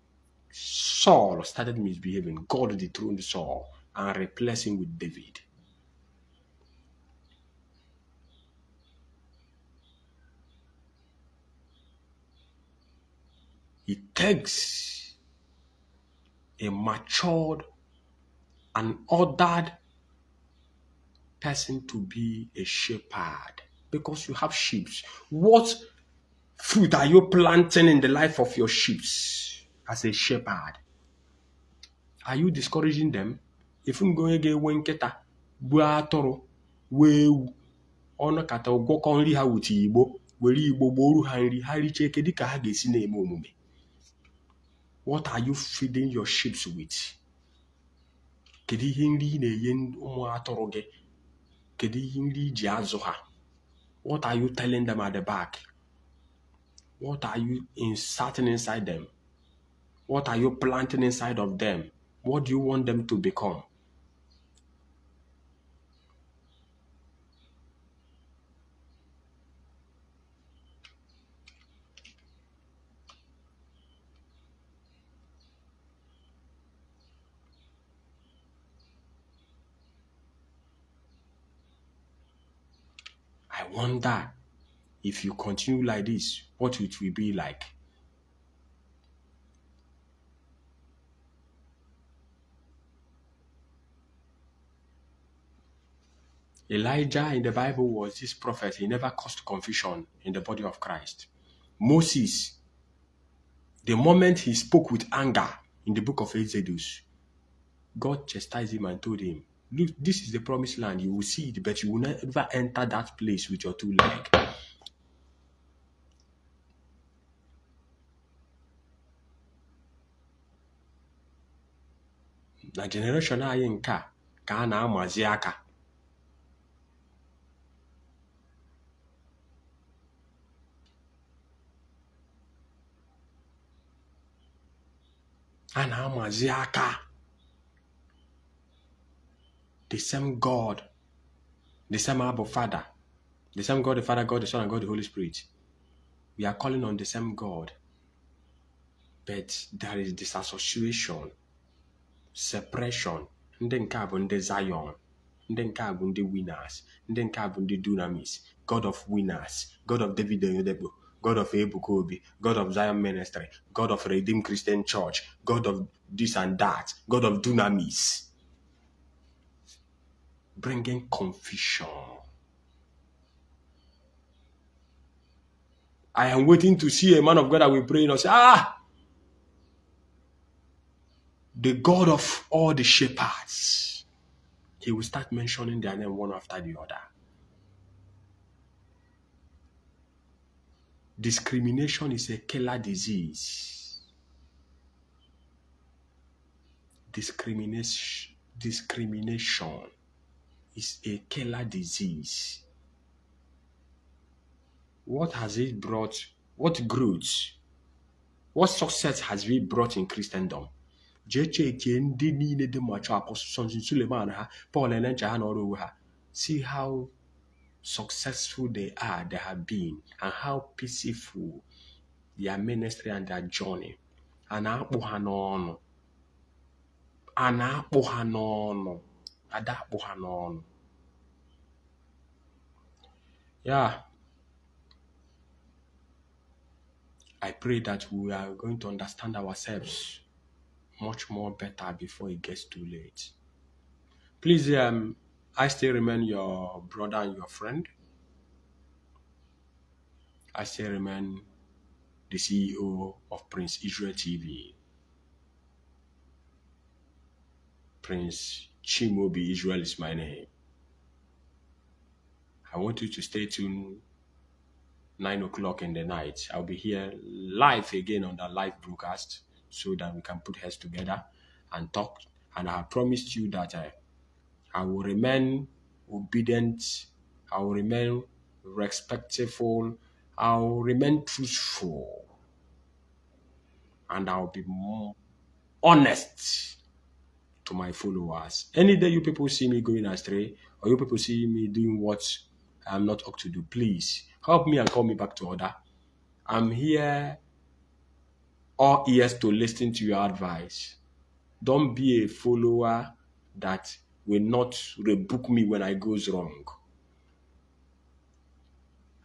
Saul started misbehaving. God dethroned Saul and replaced him with David. It takes a matured and ordered person to be a shepherd, because you have sheep. What fruit are you planting in the life of your sheep? as a shepherd? Are you discouraging them? If you go again when keta gbuo atụrụ wee ewu ọnụ kata ụgwọkọ nri ha wute Igbo were Igbo gboru ha nri ha riche kedu ka ha ga-esi na-eme omume? What are you feeding your sheep with? Kedu ihe nri ị na-enye ụmụ atụrụ gị? Kedu ihe nri iji azụ ha? What are you telling them at the back? What are you inserting inside them? What are you planting inside of them? What do you want them to become? I wonder if you continue like this, what it will be like. Elijah in the Bible was this prophet. He never caused confusion in the body of Christ. Moses, the moment he spoke with anger in the book of Exodus, God chastised him and told him, look, this is the promised land. You will see it, but you will never enter that place with your two legs. Na generation anyị nke a ka a na-amazi aka. A na-amazi aka. The same God, the same Abba Father, the same God the Father, God the Son, and God the Holy Spirit. We are calling on the same God. But there is disassociation, separation. Ndị nke a bụ ndị Zion, ndị nke a bụ ndị winners, ndị nke a bụ ndị dunamis, God of winners, God of David Oyedebo, God of Ebuka Obi, God of Zion Ministry, God of Redeemed Christian Church, God of this and that, God of dunamis. Bringing confusion. I am waiting to see a man of God that will pray and say, the God of all the shepherds. He will start mentioning their name one after the other. Discrimination is a killer disease. Discrimination is a killer disease. What has it brought? What growth? What success has it brought in Christendom? See how successful they have been, and how peaceful their ministry and their journey. Yeah. I pray that we are going to understand ourselves much more better before it gets too late. Please, I still remain your brother and your friend. I still remain the CEO of Prince Israel TV. Prince Chimobi Israel is my name. I want you to stay tuned 9 o'clock in the night. I'll be here live again on the live broadcast so that we can put heads together and talk. And I have promised you that I will remain obedient. I will remain respectful. I will remain truthful. And I will be more honest to my followers. Any day you people see me going astray, or you people see me doing what I'm not up to do, please help me and call me back to order. I'm here all ears to listen to your advice. Don't be a follower that will not rebuke me when I goes wrong.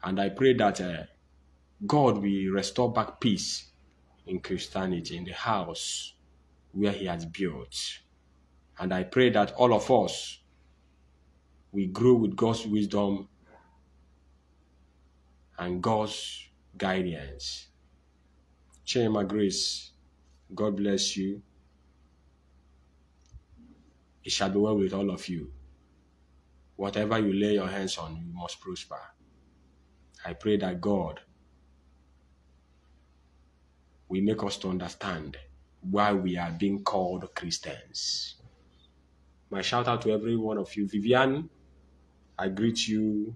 And I pray that God will restore back peace in Christianity, in the house where he has built. And I pray that all of us will grow with God's wisdom and God's guidance. Share my grace God bless you. It shall be well with all of you. Whatever you lay your hands on, you must prosper. I pray that God will make us to understand why we are being called Christians. My shout out to every one of you. Vivian, I greet you.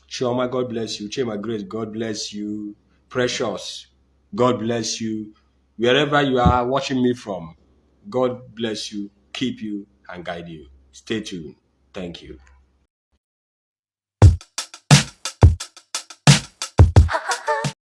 Chioma, God bless you. Chema Grace, God bless you. Precious, God bless you. Wherever you are watching me from, God bless you, keep you, and guide you. Stay tuned. Thank you.